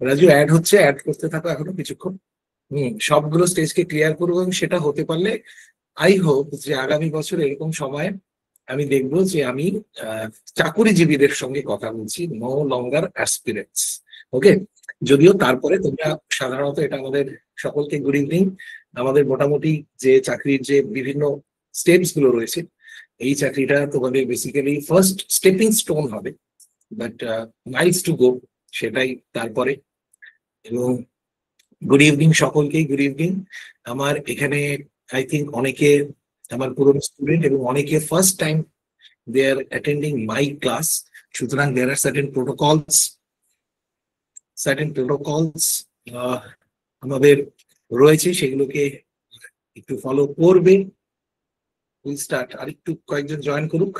Raju add হচ্ছে, add করতে থাকো এখনো কিছুক্ষণ। সবগুলো স্টেজকে ক্লিয়ার করবো এবং সেটা হতে পারলে আই হোপ যে আগামী বছর এরকম সময় আমি দেখবো যে আমি চাকুরিজীবীদের সঙ্গে কথা বলছি, নো লঙ্গার অ্যাসপিরেন্টস। ওকে, যদিও তারপরে তোমরা সাধারণত, এটা আমাদের সকলকে গুড ইভিনিং, আমাদের মোটামুটি যে চাকরির যে বিভিন্ন স্টেপস গুলো রয়েছে, এই চাকরিটা তোমাদের বেসিক্যালি ফার্স্ট স্টেপিং স্টোন হবে, বাট মাইলস টু গো, সেটাই তারপরে। এবং গুড ইভিনিং সকলকেই, গুড ইভিনিং। আমার এখানে আই থিঙ্ক অনেকে আমার পুরনো স্টুডেন্ট এবং অনেকে first time they are attending my class, সুতরাং দেয়ার আর সার্টেন প্রোটোকলস আমাদের রয়েছে, সেগুলোকে একটু ফলো করবে। Will start. আর একটু কয়েকজন জয়েন করুক।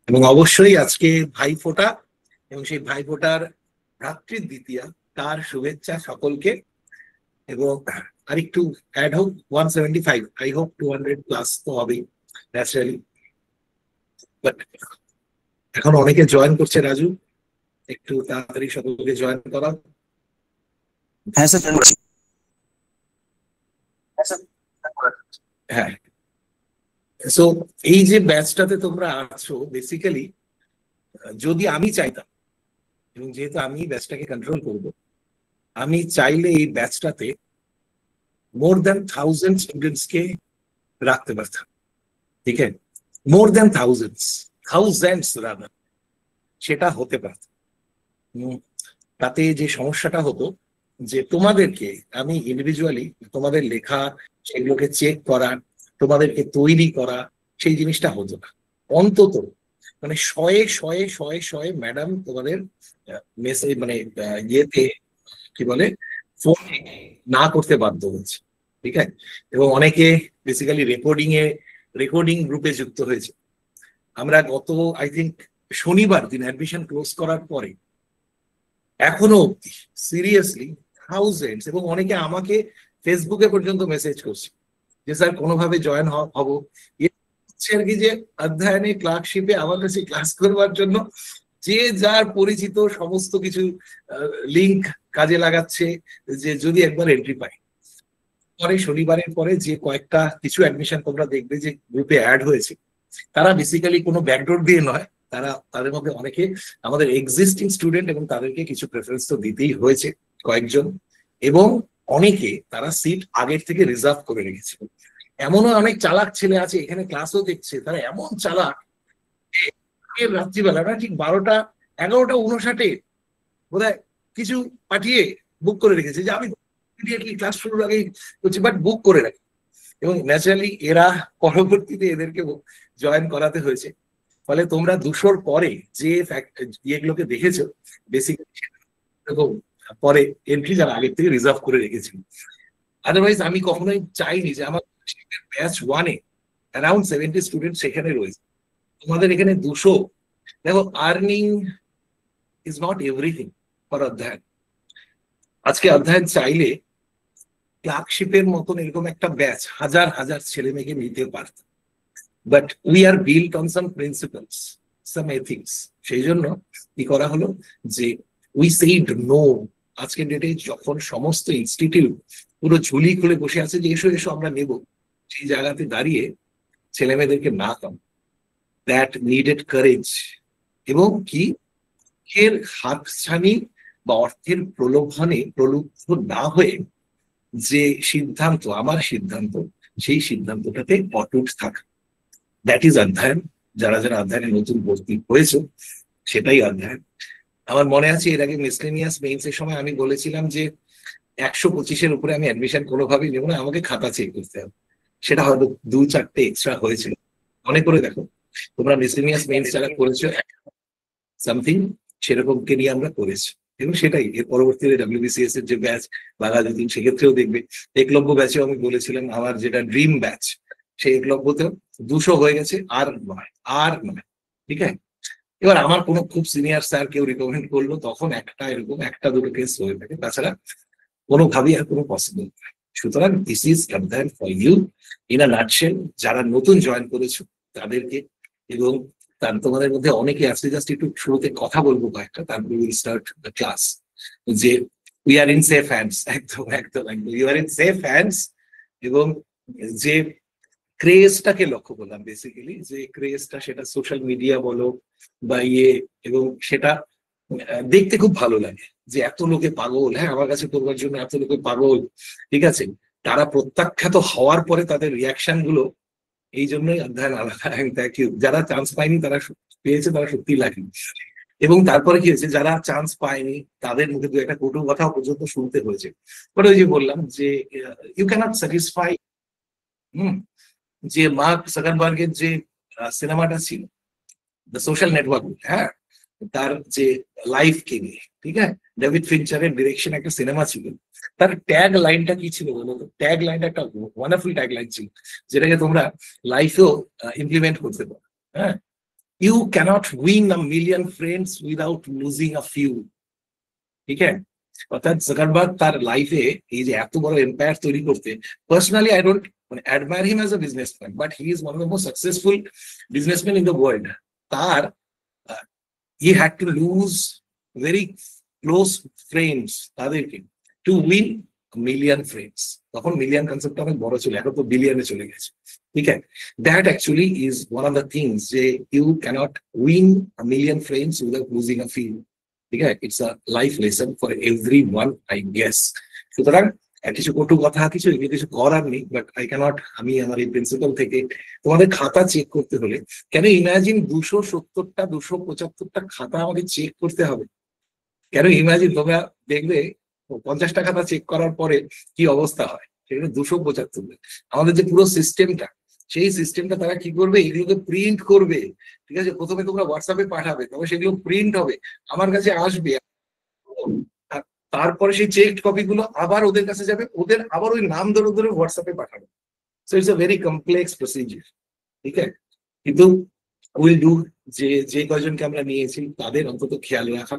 এবং অবশ্যই আজকে ভাইফোঁটা, এবং সেই ভাইফোঁটার ভ্রাতৃ দ্বিতীয়া, তার শুভেচ্ছা সকলকে। এবং আরেকটু অ্যাড হোক 175, আই হোপ 200 প্লাস তো হবেই ন্যাচারালি। বাট এখন অনেকে জয়েন করছে রাজু, একটু তাড়াতাড়ি সকলকে জয়েন করা। হ্যাঁ স্যার। হ্যাঁ, সো এই যে ব্যাচটাতে তোমরা আছো, বেসিক্যালি যদি আমি চাইতাম, এবং যেহেতু আমি ব্যাচটাকে কন্ট্রোল করব, আমি চাইলে এই ব্যাচটাতে মোর দ্যান 1000 স্টুডেন্টসকে রাখতে পারতাম। ঠিক আছে, মোর দ্যান থাউজেন্ডস রাদার, সেটা হতে পারত। তাতে যে সমস্যাটা হতো যে তোমাদেরকে আমি ইন্ডিভিজুয়ালি তোমাদের লেখা সেগুলোকে চেক করা, তোমাদেরকে তৈরি করা, সেই জিনিসটা হতো না। অন্তত মানে শয়ে শয়ে শয়ে শয়ে ম্যাডাম তোমাদের মেসেজ মানে ইয়েতে কি বলে ফোনে না করতে বাধ্য হয়েছে। ঠিক আছে, এবং অনেকে বেসিক্যালি রেকর্ডিং গ্রুপে যুক্ত হয়েছে। আমরা গত আই থিঙ্ক শনিবার দিন অ্যাডমিশন ক্লোজ করার পরে এখনো অব্দি সিরিয়াসলি থাউজেন্ডস, এবং অনেকে আমাকে ফেসবুকে পর্যন্ত মেসেজ করছে যে স্যার কোনোভাবে জয়েন হব। হচ্ছে আর কি যে অধ্যয়নে ক্লার্কশিপে আমার কাছে ক্লাস করবার জন্য যে যার পরিচিত সমস্ত কিছু লিঙ্ক কাজে লাগাচ্ছে, যে যদি একবার এন্ট্রি পাই। পরে শনিবারের পরে যে কয়েকটা কিছু অ্যাডমিশন তোমরা দেখবে যে গ্রুপে অ্যাড হয়েছে, তারা বেসিক্যালি কোনো ব্যাকডোর দিয়ে নয়, তাদের মধ্যে অনেকে আমাদের এক্সিস্টিং স্টুডেন্ট, এবং তাদেরকে কিছু প্রেফারেন্স তো দিতেই হয়েছে কয়েকজন, এবং অনেকে তারা সিট আগের থেকে রিজার্ভ করে রেখেছিল। এমনও অনেক চালাক ছেলে আছে এখানে ক্লাসও দেখছে, তারা এমন চালাক রাত্রিবেলা না ঠিক 11:59 বোধহয় কিছু পাঠিয়ে বুক করে রেখেছে যে আমি ক্লাস শুরুর আগেই করছি, বাট বুক করে রাখি। এবং ন্যাচারালি এরা পরবর্তীতে এদেরকে জয়েন করাতে হয়েছে। ফলে তোমরা 200-র পরে যে ইয়েগুলোকে দেখেছো, বেসিক্যালি পরে এন্ট্রি যারা আগের থেকে রিজার্ভ করে রেখেছিল। আদারওয়াইজ আমি কখনোই চাইনি যে আমার ব্যাচ 1-এ অ্যারাউন্ড 70 স্টুডেন্ট সেখানে রয়েছে, তোমাদের এখানে 200। দেখো, earning is not everything for অধ্যয়ন। আজকে অধ্যয়ন চাইলে ক্লার্কশিপের মতন এরকম একটা ব্যাচ হাজার হাজার ছেলে মেয়েকে নিতে পারত, but we are built on some principles, some ethics. সেই জন্য কি করা হলো যে উই সেইড নো। আজকের ডেটে যখন সমস্ত ইনস্টিটিউট পুরো ঝুলি খুলে বসে আছে যে এসো এসো আমরা নেব, সেই জায়গাতে দাঁড়িয়ে ছেলে মেয়েদেরকে না কম, দ্যাট নিডেড কারেজ। এবং কি এর হাতছানি বা অর্থের প্রলোভনে প্রলুব্ধ না হয়ে যে সিদ্ধান্ত, আমার সিদ্ধান্ত, সেই সিদ্ধান্তটাতে অটুট থাকা, দ্যাট ইজ অধ্যয়ন। যারা যারা অধ্যয়নে নতুন ভর্তি হয়েছে, সেটাই অধ্যয়ন। আমার মনে আছে এর আগে মিসলেনিয়াস মেইনস এর সময় আমি বলেছিলাম যে 125-এর উপরে আমি অ্যাডমিশন কোনোভাবেই নেব না, আমাকে খাতা চেক করতে হবে। সেটা হয়তো 2-4টে এক্সট্রা হয়েছিল। মনে করে দেখো, তোমরা মিসলেনিয়াস মেইনস যারা করেছো সামথিং সেরকম কে নিয়ে আমরা করেছি। এবং সেটাই এর পরবর্তীতে WBCS এর যে ব্যাচ বাঘাযতীন, সেক্ষেত্রেও দেখবে একলব্য ব্যাচেও আমি বলেছিলাম আমার যেটা ড্রিম ব্যাচ, সেই একলব্যতেও 200 হয়ে গেছে, আর নয়, আর নয়। ঠিক আছে, এবার আমার কোনো খুব সিনিয়র স্যার কেউ রিকমেন্ড করলো, তখন একটা এরকম একটা দুটো কেস হয়ে থাকে, তাছাড়া কোনোভাবেই আর কোনো পসিবল নয়। সুতরাং দিস ইজ সাবধান for you in a nutshell, যারা নতুন জয়েন করেছো তাদেরকে, এবং তার তোমাদের মধ্যে অনেকে আছে, জাস্ট একটু শুরুতে কথা বলবো কয়েকটা, তারপরে উইল স্টার্ট দ্য ক্লাস, যে we are in safe hands, একদম একদম একদম you are in safe hands. এবং যে ক্রেজটাকে লক্ষ্য করলাম বেসিক্যালি, যে ক্রেজটা সেটা সোশ্যাল মিডিয়া বলো বা ইয়ে, এবং সেটা দেখতে খুব ভালো লাগে যে এত লোকে পাগল, হ্যাঁ আমার কাছে করবার জন্য এত লোকে পাগল। ঠিক আছে, তারা প্রত্যাখ্যাত হওয়ার পরে তাদের রিয়াকশন গুলো, এই জন্যই অধ্যয়ন আলাদা। Thank you. যারা চান্স পায়নি তারা পেয়েছে, তারা সত্যি লাগে। এবং তারপরে কি হয়েছে, যারা চান্স পায়নি তাদের মুখে দু একটা কটু কথাও পর্যন্ত শুনতে হয়েছে। বাট ওই যে বললাম যে ইউ ক্যানট স্যাটিসফাই। যে মার্ক জাকারবার্গের যে সিনেমাটা ছিল দ্য সোশ্যাল নেটওয়ার্ক, হ্যাঁ, তার যে লাইফ কে নিয়ে, ঠিক আছে, ডেভিড ফিনচারের ডিরেকশন একটা সিনেমা ছিল, তার ট্যাগ লাইনটা কি ছিল বলো তো? ট্যাগ লাইনটা একটা ওয়ান্ডারফুল ট্যাগ লাইন ছিল, যেটাকে তোমরা লাইফেও ইমপ্লিমেন্ট করতে পারো। হ্যাঁ, you cannot win a million friends without losing a few. ঠিক আছে, অর্থাৎ জাকারবার্গ তার লাইফে এই যে এত বড় এম্পায়ার তৈরি করতে, personally I don't admire him as a businessman, but he is one of the most successful businessmen in the world. তার he had to lose very close friends তাদেরকে to win a million friends. তখন million concept অনেক বড় ছিল, এখন তো বিলিয়নে চলে গেছে। ঠিক আছে, that actually is one of the things যে you cannot win a million friends without losing a few. ঠিক আছে, it's a life lesson for everyone, I guess. সুতরাং কিছু কটু কথা, কিছু কিছু করার নেই, বাট আই ক্যানট, আমি আমার এই প্রিন্সিপাল থেকে তোমাদের খাতা চেক করতে হলে, কেন ইমাজিন 270টা 275টা খাতা আমাকে চেক করতে হবে? কেন ইমাজিন, তোমরা দেখবে 50টা খাতা চেক করার পরে কি অবস্থা হয়, সেখানে 275। আমাদের যে পুরো সিস্টেমটা, সেই সিস্টেমটা তারা কি করবে, এগুলোকে প্রিন্ট করবে। ঠিক আছে, প্রথমে তোমরা হোয়াটসঅ্যাপে পাঠাবে, তবে সেগুলো প্রিন্ট হবে, আমার কাছে আসবে, আর তারপরে সেই চেকড কপি গুলো আবার ওদের কাছে যাবে, ওদের আবার ওই নাম ধরে ধরে হোয়াটসঅ্যাপে পাঠাবে। So it's a very complex procedure. ঠিক আছে, কিন্তু উইল ডু, যে যে কয়জনকে আমরা নিয়েছি তাদের অন্তত খেয়াল রাখা।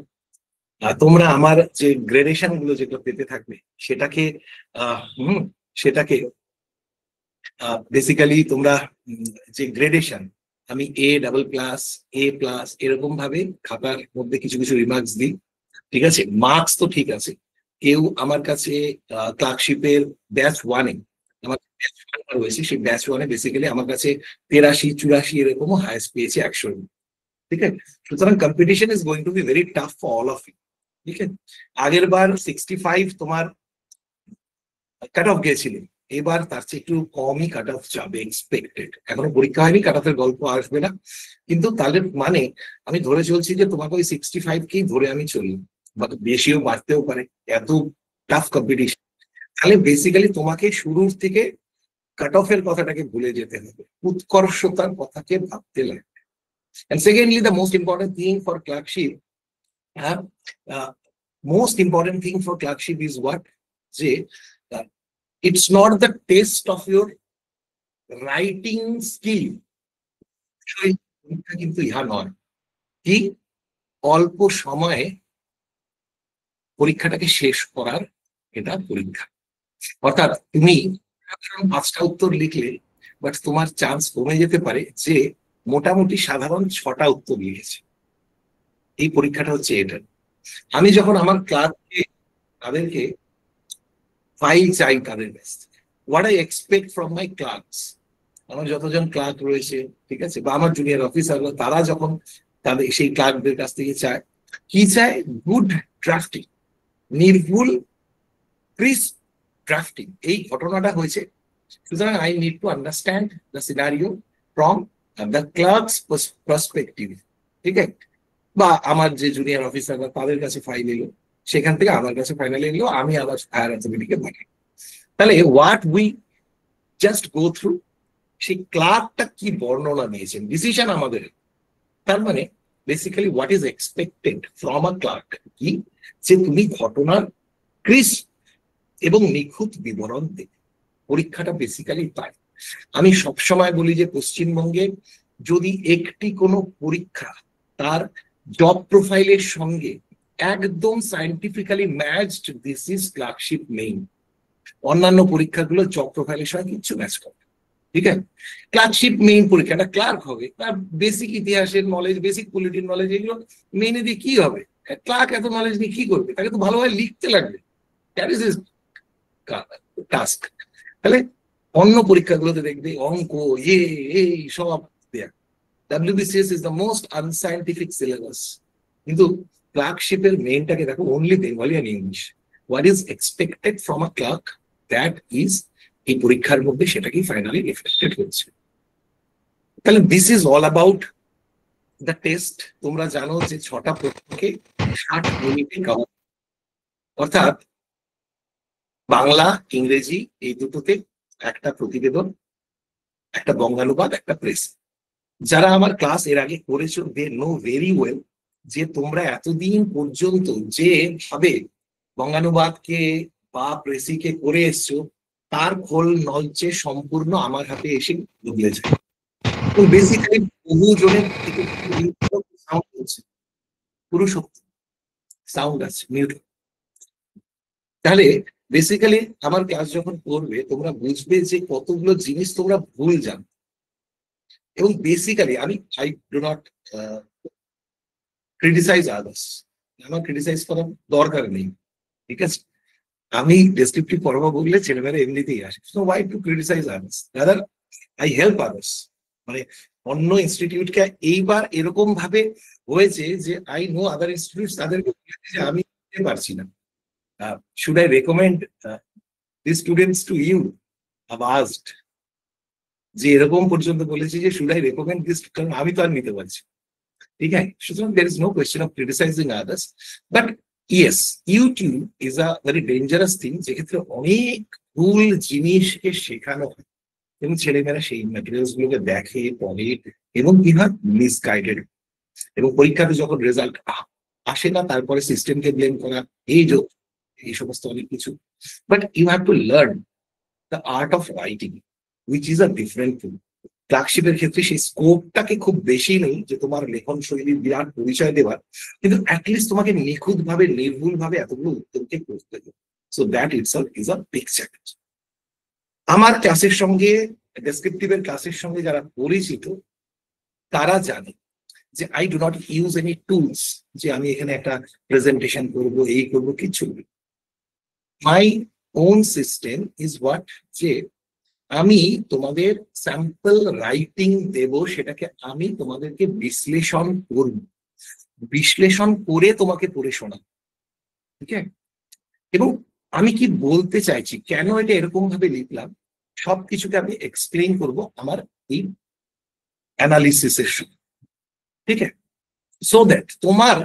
তোমরা আমার যে গ্রেডেশন গুলো যেগুলো পেতে থাকবে, সেটাকে সেটাকে বেসিক্যালি তোমরা যে গ্রেডেশন, আমি A++, A+ এরকম ভাবে খাতার মধ্যে কিছু কিছু রিমার্কস দিই। ঠিক আছে, মার্কস তো ঠিক আছে। কেউ আমার কাছে ক্লার্কশিপের ব্যাচ 1-এ, আমার ব্যাচ 1 রয়েছে, সেই ব্যাচ 1-এ বেসিক্যালি আমার কাছে 83-84 এরকমও হাইস্ট পেয়েছে 100। ঠিক আছে, সুতরাং competition is going to be very tough for all of you. ঠিক আছে, আগের বার 65 তোমার কাট অফ গিয়েছিলেন, এবার তার চেয়ে একটু কমই কাট অফ যাবে এক্সপেক্টেড। এখনো পরীক্ষা হয়নি, কাট অফের গল্প আসবে না, কিন্তু তাহলে মানে আমি ধরে চলছি যে তোমাকে ওই 65কেই ধরে আমি চলি, বা বেশিও বাড়তেও পারে, এত টাফ কম্পিটিশন। তাহলে বেসিক্যালি তোমাকে শুরুর থেকে কাট অফের কথাটাকে ভুলে যেতে হবে, উৎকর্ষতার কথাকে ভাবতে লাগবে। And secondly, the most important thing for clerkship, most important thing for clerkship is what? যে it's not the test of your writing skill, কিন্তু ইহা নয়, কি অল্প সময়ে পরীক্ষাটাকে শেষ করার এটা পরীক্ষা। অর্থাৎ তুমি 5টা উত্তর লিখলে, বাট তোমার চান্স কমে যেতে পারে যে মোটামুটি সাধারণ 6টা উত্তর লিখেছে। এই পরীক্ষাটা হচ্ছে এটা। আমি যখন আমার ক্লাসকে তাদেরকে ফাইল চাই তাদের কাছ থেকে, what I expect from my clerks, আমার যতজন ক্লার্ক রয়েছে, ঠিক আছে, বা আমার জুনিয়র অফিসার, তারা যখন তাদের সেই ক্লার্কদের কাছ থেকে চায়, কি চায়? গুড ড্রাফটিং, নির্ভুল ক্রিস্প ড্রাফটিং। এই ঘটনাটা হয়েছে। সুতরাং I need to understand the scenario from the clerks perspective. ঠিক আছে, বা আমার যে জুনিয়র অফিসার তাদের কাছে ফাইল এলো, সেখান থেকে আমার কাছে ফাইনাল এলো, আমি আবার হায়ার অথরিটিকে পাঠাই। তাহলে what we just go through, সেই ক্লার্কটা কি বর্ণনা দিয়েছেন, ডিসিশন আমাদের। তার মানে basically what is expected from a clerk কি, যে তুমি ঘটনার ক্রিস্প এবং নিখুঁত বিবরণ দেবে। পরীক্ষাটা বেসিক্যালি তাই। আমি সবসময় বলি যে পশ্চিমবঙ্গে যদি একটি কোনো পরীক্ষা তার জব প্রোফাইলের সঙ্গে একদম scientifically matched, this is clerkship main. অন্যান্য পরীক্ষাগুলো জব প্রোফাইলের সঙ্গে কিচ্ছু ম্যাচ করে, ঠিক আছে? ক্লার্কশিপ মেইন পরীক্ষাটা ক্লার্ক হবে, তার বেসিক ইতিহাসের নলেজ, বেসিক পলিটির নলেজ, এগুলো মেনে দিয়ে কি হবে? ক্লার্ক এত নলেজ নিয়ে কি করবে? তাকে তো ভালোভাবে লিখতে লাগবে, দ্যাট ইজ হিজ টাস্ক। তাহলে অন্য পরীক্ষাগুলোতে দেখবে অঙ্ক এই সব দেয়া। WBCS is the most unscientific syllabus, কিন্তু ক্লার্কশিপের মেইনটাকে দেখো, only Bengali and English. What is expected from a clerk, that is এই পরীক্ষার মধ্যে সেটাকেই ফাইনালি রিফ্লেক্টেড হচ্ছে। তাহলে this is all about the test. তোমরা জানো যে 6টা প্রশ্নকে 60 মিনিটে কভার, অর্থাৎ বাংলা ইংরেজি এই দুটোতে একটা প্রতিবেদন, একটা বঙ্গানুবাদ, একটা প্রেস। যারা আমার ক্লাস এর আগে করেছো দে নো ভেরি ওয়েল যে তোমরা এতদিন পর্যন্ত যে ভাবে বঙ্গানুবাদকে বা প্রেসিকে করে এসছো, তার খোল নলচে সম্পূর্ণ আমার হাতে এসে বদলে যায়। বেসিক্যালি বহু জনের সাউন্ড হচ্ছে, পুরো শক্তি সাউন্ড আছে মিউট। তাহলে বেসিক্যালি আমার ক্লাস যখন করবে তোমরা বুঝবে যে কতগুলো জিনিস তোমরা ভুল জানো। এবং বেসিক্যালি আমি I do not criticise others, আমার ক্রিটিসাইজ করার দরকার নেই, ঠিক আছে? আমি ডেসক্রিপটিভ পড়ব বললে ছেলেমেয়েরা এমনিতেই আসে, so why to criticise others, rather I help others. মানে অন্য ইনস্টিটিউটকে এইবার এরকম ভাবে হয়েছে যে আই নো আদার ইনস্টিটিউট, তাদেরকে যে আমি দিতে পারছি না, should I recommend the students to you? I've asked, যে এরকম পর্যন্ত বলেছি যে শুড আই রেকমেন্ড দিস, কারণ আমি তো আর নিতে পারছি, ঠিক আছে? সুতরাং there is no question of criticizing others, but yes, YouTube is a very dangerous thing, যেক্ষেত্রে অনেক ভুল জিনিসকে শেখানো হয় এবং ছেলেমেয়েরা সেই ম্যাটেরিয়ালস গুলোকে দেখে, পড়ে এবং কি হয়, মিসগাইডেড। এবং পরীক্ষাতে যখন রেজাল্ট আসে না, তারপরে সিস্টেমকে ব্লেম করা, এই সমস্ত অনেক কিছু। But you have to learn the art of writing, which is a different thing. ক্লার্কশিপের ক্ষেত্রে সেই স্কোপটাকে খুব বেশি নেই যে তোমার লেখন শৈলীর বিরাট পরিচয় দেওয়ার, কিন্তু অ্যাটলিস্ট তোমাকে নিখুঁত ভাবে, নির্ভুল ভাবে এতগুলো উত্তরকে করতে হবে। So that itself is a big challenge. আমার ক্লাসের সঙ্গে, ডেসক্রিপটিভের ক্লাসের সঙ্গে যারা পরিচিত তারা জানে যে I do not use any tools, যে আমি এখানে একটা প্রেজেন্টেশন করবো, এই করবো, কিছু নেই। My own system is what, যে আমি তোমাদের স্যাম্পল রাইটিং দেব, সেটাকে আমি তোমাদেরকে বিশ্লেষণ করব, বিশ্লেষণ করে তোমাকে পড়ে শোনাব, ঠিক আছে? এবং আমি কি বলতে চাইছি, কেন এটা এরকম ভাবে লিখলাম, সবকিছুকে আমি এক্সপ্লেইন করব আমার এই অ্যানালিসিসের সময়, ঠিক আছে? সো দ্যাট তোমার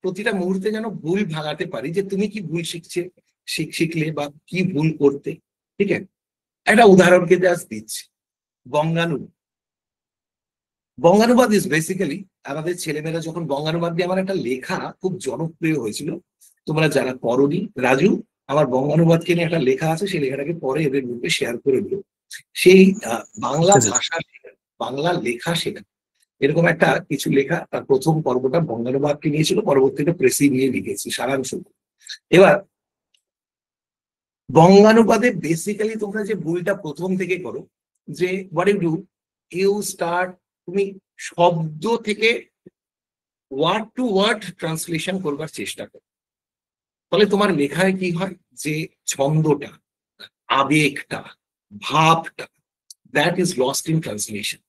প্রতিটা মুহূর্তে যেন ভুল ভাঙাতে পারি, যে তুমি কি ভুল শিখলে বা কি ভুল করতে, ঠিক আছে? একটা উদাহরণকে জাস্ট দিচ্ছি, বঙ্গানুবাদ। বঙ্গানুবাদ ইজ বেসিক্যালি, আমাদের ছেলেমেয়েরা যখন বঙ্গানুবাদ দিয়ে আমার একটা লেখা খুব জনপ্রিয় হয়েছিল, তোমরা যারা পড়োনি, রাজু আমার বঙ্গানুবাদকে নিয়ে একটা লেখা আছে, সেই লেখাটাকে পরে এদের গ্রুপে শেয়ার করে দিল। সেই বাংলা ভাষা শেখা, বাংলা লেখা শেখা, এরকম একটা কিছু লেখা, তার প্রথম পর্বটা বঙ্গানুবাদকে নিয়েছিল, পরবর্তীতে প্রেসি নিয়ে লিখেছি সারাংশ। এবার বঙ্গানুবাদে বেসিক্যালি তোমরা যে ভুলটা প্রথম থেকে করো, যে what you do, you start, তুমি শব্দ থেকে ওয়ার্ড টু ওয়ার্ড ট্রান্সলেশন করবার চেষ্টা করো। ফলে তোমার লেখায় কি হয়, যে ছন্দটা, আবেগটা, ভাবটা, that is lost in translation.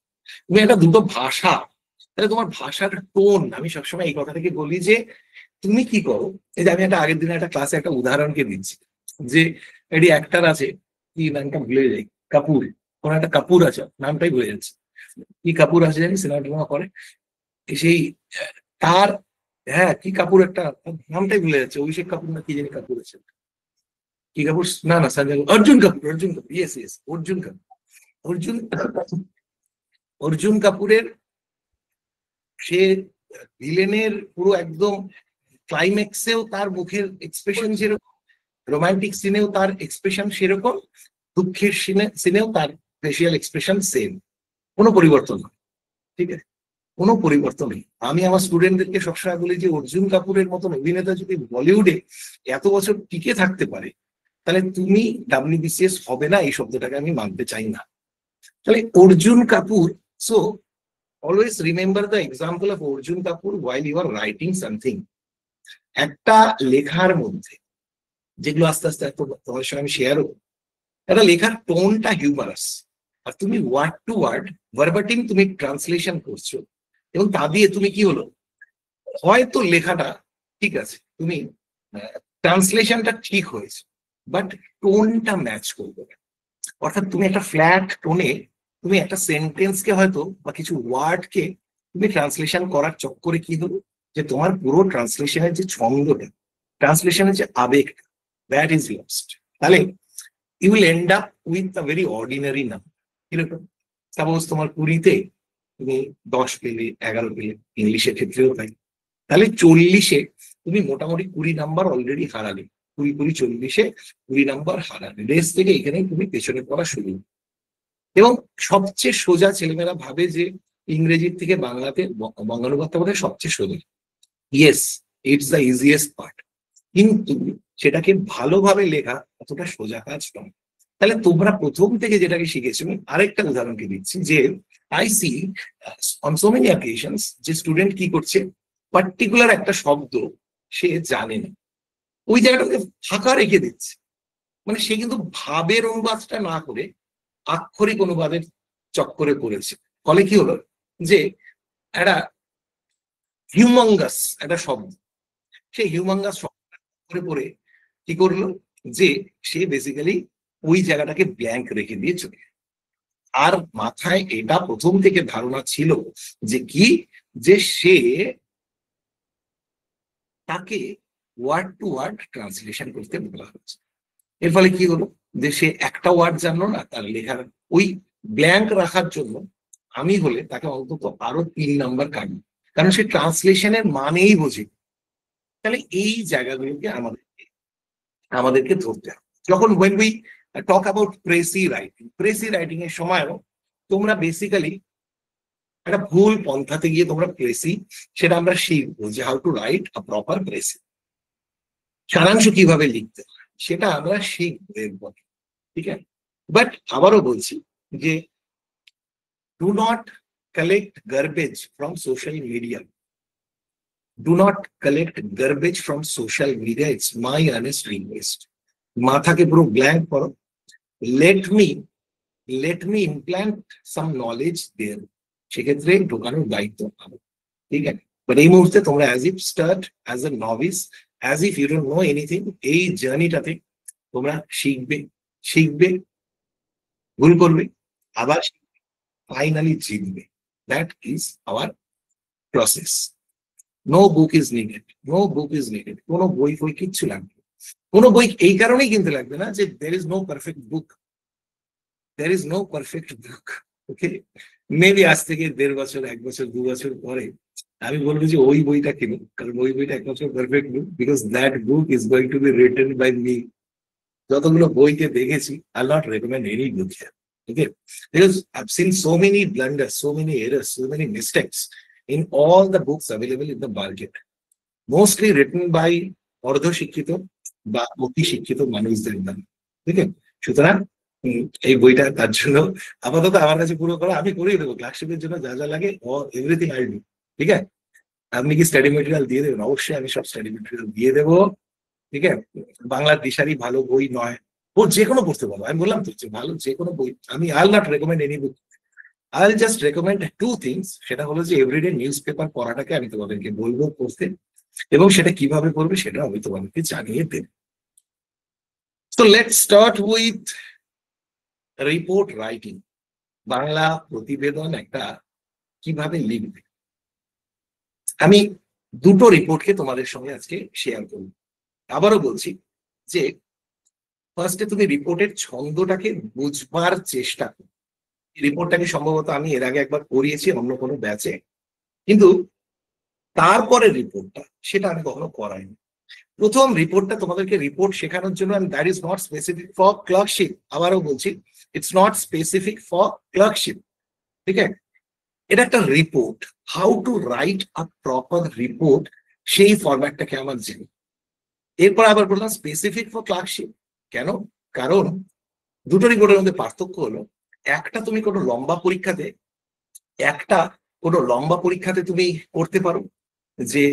তুমি একটা দুটো ভাষা, তাহলে তোমার ভাষার টোন, আমি সবসময় এই কথাটাকে বলি যে তুমি কি করো, এই যে আমি একটা আগের দিনে একটা ক্লাসে একটা উদাহরণকে দিচ্ছি, যে এটি অ্যাক্টার আছে, কি নামটা ভুলে যাই, কাপুর, কোন একটা কাপুর আছে, নামটাই ভুলে যাচ্ছে, কি কাপুর আছে জানি, সিনেমা টিনেমা করে, সেই তার, হ্যাঁ কি কাপুর একটা, নামটাই ভুলে যাচ্ছে, অভিষেক কাপুর না কি জানি কাপুর আছে, কি কাপুর, না না সঞ্জয়, অর্জুন কাপুর, অর্জুন কাপুর, ইয়েস ইয়েস, অর্জুন কাপুর। অর্জুন কাপুরের সে ভিলেনের পুরো একদম ক্লাইম্যাক্সেও তার মুখের এক্সপ্রেশন যেরকম, রোমান্টিক সিনেও তার এক্সপ্রেশন সেরকম, দুঃখের সিনেও তার ফেসিয়াল এক্সপ্রেশন সেম, কোনো পরিবর্তন নেই। ঠিক আছে, কোনো পরিবর্তন নেই। আমি আমার স্টুডেন্টদেরকে সবসময় বলি যে অর্জুন কাপুরের মতন অভিনেতা যদি বলিউডে এত বছর টিকে থাকতে পারে, তাহলে তুমি ডাব্লিউবিসিএস হবে না, এই শব্দটাকে আমি মানতে চাই না। তাহলে Arjun Kapoor, so always remember the example of Arjun Kapoor while you are writing something. একটা লেখার মধ্যে, যেগুলো আস্তে আস্তে তোমার সঙ্গে আমি শেয়ারও, একটা লেখার টোনটা হিউমারাস, আর তুমি ওয়ার্ড টু ওয়ার্ড ভার্বাটিং তুমি ট্রান্সলেশন করছো, এবং তা দিয়ে তুমি কি হলো, হয়তো লেখাটা ঠিক আছে, তুমি ট্রান্সলেশনটা ঠিক হয়েছে, বাট টোনটা ম্যাচ করবে না। অর্থাৎ তুমি একটা ফ্ল্যাট টোনে তুমি একটা সেন্টেন্সকে হয়তো বা কিছু ওয়ার্ডকে তুমি ট্রান্সলেশন করার চক্করে কি হলো, যে তোমার পুরো ট্রান্সলেশনের যে ছন্দটা, ট্রান্সলেশনের যে আবেগটা, দ্যাট ইজ লস্ট। তাহলে you will end up with a very ordinary number. কিরকম, সাপোজ তোমার 20-তে তুমি 10 পেলে, 11 পেলে, ইংলিশের ক্ষেত্রেও তাই, তাহলে 40-এ তুমি মোটামুটি 20 নাম্বার অলরেডি হারালে, 20-40-এ 20 নাম্বার হারালে, রেস থেকে এখানেই তুমি পেছনে পড়া শুরু। এবং সবচেয়ে সোজা, ছেলেমেয়েরা ভাবে যে ইংরেজির থেকে বাংলাতে বঙ্গানুবাদটা বোধহয় সবচেয়ে সোজা। Yes, it's the easiest part, কিন্তু সেটাকে ভালোভাবে লেখা অতটা সোজা কাজ নয়। তাহলে তোমরা প্রথম থেকে যেটাকে শিখেছো, আমি আরেকটা উদাহরণকে দিচ্ছি, যে I see on so many occasions যে স্টুডেন্ট কি করছে, পার্টিকুলার একটা শব্দ সে জানে না, ওই জায়গাটাকে ফাঁকা রেখে দিচ্ছে। মানে সে কিন্তু ভাবের অনুবাদটা না করে আক্ষরিক অনুবাদের চক্করে পড়েছে। ফলে কি হলো, যে একটা হিউমাঙ্গাস একটা শব্দ, সেই হিউমাঙ্গাস শব্দ করে পড়ে কি করলো, যে সে বেসিক্যালি ওই জায়গাটাকে ব্ল্যাঙ্ক রেখে দিয়ে চলে গেল। আর মাথায় এটা প্রথম থেকে ধারণা ছিল যে কি, যে সে তাকে ওয়ার্ড টু ওয়ার্ড ট্রান্সলেশন করতে বলা হচ্ছে। এর ফলে কি হলো, যে সে একটা ওয়ার্ড জানলো না, তার লেখার ওই ব্ল্যাঙ্ক রাখার জন্য আমি হলে তাকে অন্তত আরো 3 নাম্বার কাটবো, কারণ সে ট্রান্সলেশনের মানেই বোঝে। তাহলে এই জায়গাগুলোকে আমাদেরকে ধরতে হবে। যখন when we talk about precis writing এর সময়ও তোমরা বেসিক্যালি একটা ভুল পন্থাতে গিয়ে তোমরা প্রেসি, সেটা আমরা শিখবো যে how to write a proper precis, সারাংশ কিভাবে লিখতে হয় সেটা আমরা শিখবো এরপর। ঠিক আছে, বাট আবারও বলছি যে do not collect garbage from social media, do not collect garbage from social media, it's my honest request. মাথাকে পুরো ব্ল্যাঙ্ক করো, let me implant some knowledge there, সেক্ষেত্রে ঢোকানোর দায়িত্ব পাবো। ঠিক আছে, বাট এই মুহূর্তে তোমরা as if start as a novice, as if you don't know anything. এই জার্নিটাতে তোমরা শিখবে, ভুল করবে, আবার ফাইনালি জিতবে। That is our process. No book is needed, কোনো বই কিচ্ছু লাগবে না। কোনো বই এই কারণেই কিনতে লাগবে না যে there is no perfect book, okay. Maybe আজ থেকে 1.5 বছর, 1 বছর, 2 বছর পরে আমি বলবো যে ওই বইটা কিনো, কারণ ওই বইটা একমাত্র perfect book, because that book is going to be written by me. যতগুলো বইকে দেখেছি, I not recommend any book here, okay, because I've seen so many blunders, so many errors, so many mistakes in all the books available in the market, mostly written by অর্ধশিক্ষিত বা অতি শিক্ষিত মানুষদের দ্বারা। ঠিক আছে, সুতরাং এই বইটা তার জন্য আপাতত আমার কাছে পুরো করা, আমি করেই দেবো ক্লাসশিপের জন্য যা যা লাগে, এভরিথিং আই ডু। ঠিক আছে, আপনি কি স্টাডি মেটেরিয়াল দিয়ে দেবেন? অবশ্যই আমি সব স্টাডি মেটেরিয়াল দিয়ে দেবো। ঠিক আছে, বাংলার দিশারি ভালো বই নয়, ও যে কোনো পড়তে পারো, আমি বললাম তো যে ভালো যে কোনো বই, আমি I will not recommend any book, I'll just recommend 2 things, সেটা হলো যে এভরিডে নিউজ পেপার পড়াটাকে আমি তোমাদেরকে বলবো পড়তে, এবং সেটা কিভাবে পড়বে সেটা আমি তোমাদেরকে জানিয়ে দেব। So let's start with report writing. Bangla প্রতিবেদন একটা কিভাবে লিখবে, আমি 2টো রিপোর্টকে তোমাদের সঙ্গে আজকে শেয়ার করব। আবারও বলছি যে ফার্স্টে তুমি রিপোর্টের ছন্দটাকে বুঝবার চেষ্টা করো। রিপোর্টটাকে সম্ভবত আমি এর আগে একবার করিয়েছি অন্য কোনো ব্যাচে, কিন্তু তারপরে রিপোর্টটা, সেটা আমি কখনো করাইনি। প্রথম রিপোর্টটা তোমাদেরকে রিপোর্ট শেখানোর জন্য, and that is not specific for clerkship, আবারও বলছি, it's not specific for clerkship, ঠিক আছে? এটা একটা report, how to write a proper report, সেই ফরম্যাটটাকে আমার জানি। এরপর আবার বললাম স্পেসিফিক ফর ক্লার্কশিপ, কেন? কারণ দুটো রিপোর্টের মধ্যে পার্থক্য হলো, একটা তুমি কোনো লম্বা পরীক্ষাতে, তুমি করতে পারো যে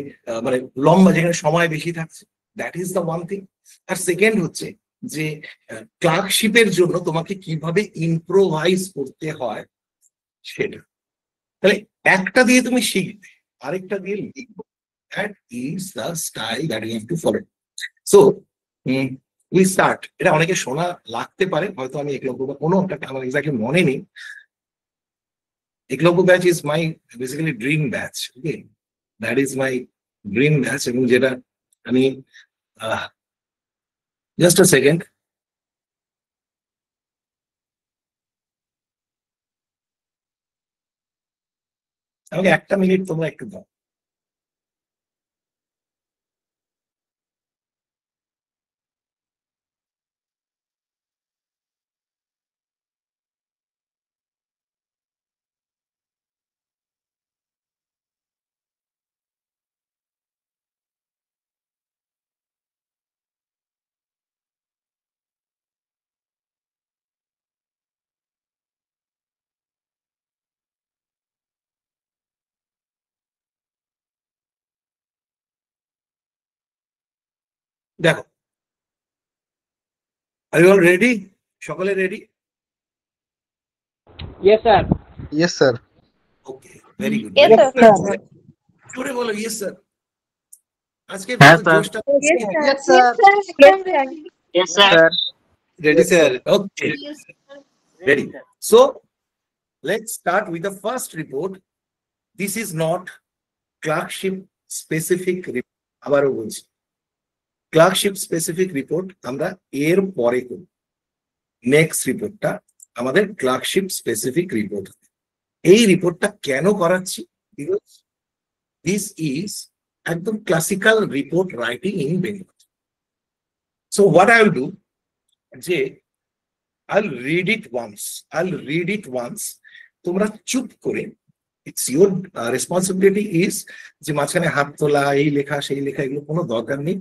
মানে লম্বা, যেখানে সময় বেশি থাকছে, that is the one thing. আর সেকেন্ড হচ্ছে যে ক্লার্কশিপের জন্য তোমাকে কিভাবে ইম্প্রোভাইজ করতে হয় সেটা। তাহলে একটা দিয়ে তুমি শিখবে, আরেকটা দিয়ে লিখবো, that is the style that you have to follow. So we start. এটা অনেকে শোনা লাগতে পারে, হয়তো আমি একলব্য বা কোনো একটা, আমার এক্স্যাক্টলি মনে নেই। Eklavya batch is my basically dream batch, okay, that is my dream batch. এবং যেটা আমি জাস্ট আ সেকেন্ড, আমাকে একটা মিনিট তোমরা একটু দাও। দেখো, আর ইউ অল রেডি? সকলে ready? Yes, sir. Yes, sir. Okay, very good. Yes, sir. জোরে বলো ইয়েস স্যার। আজকে হ্যাঁ, পুরো স্যার। জোশটা Yes, sir. Yes, sir. Yes, sir. Ready, sir. Okay, ready. So let's start with the first report. This is not clerkship specific report. আবারও বলছি, clerkship specific report আমরা এর পরে করব। নেক্সট রিপোর্টটা আমাদের ক্লার্কশিপ স্পেসিফিক রিপোর্ট। এই রিপোর্টটা কেন করাচ্ছি? বিকজ দিস ইজ একদম classical report writing in Bengal. So what I will do, যে I'll read it once. তোমরা চুপ করে, ইটস ইউর রেসপন্সিবিলিটি ইজ, যে মাঝখানে হাত তোলা, এই লেখা সেই লেখা, এগুলো কোনো দরকার নেই।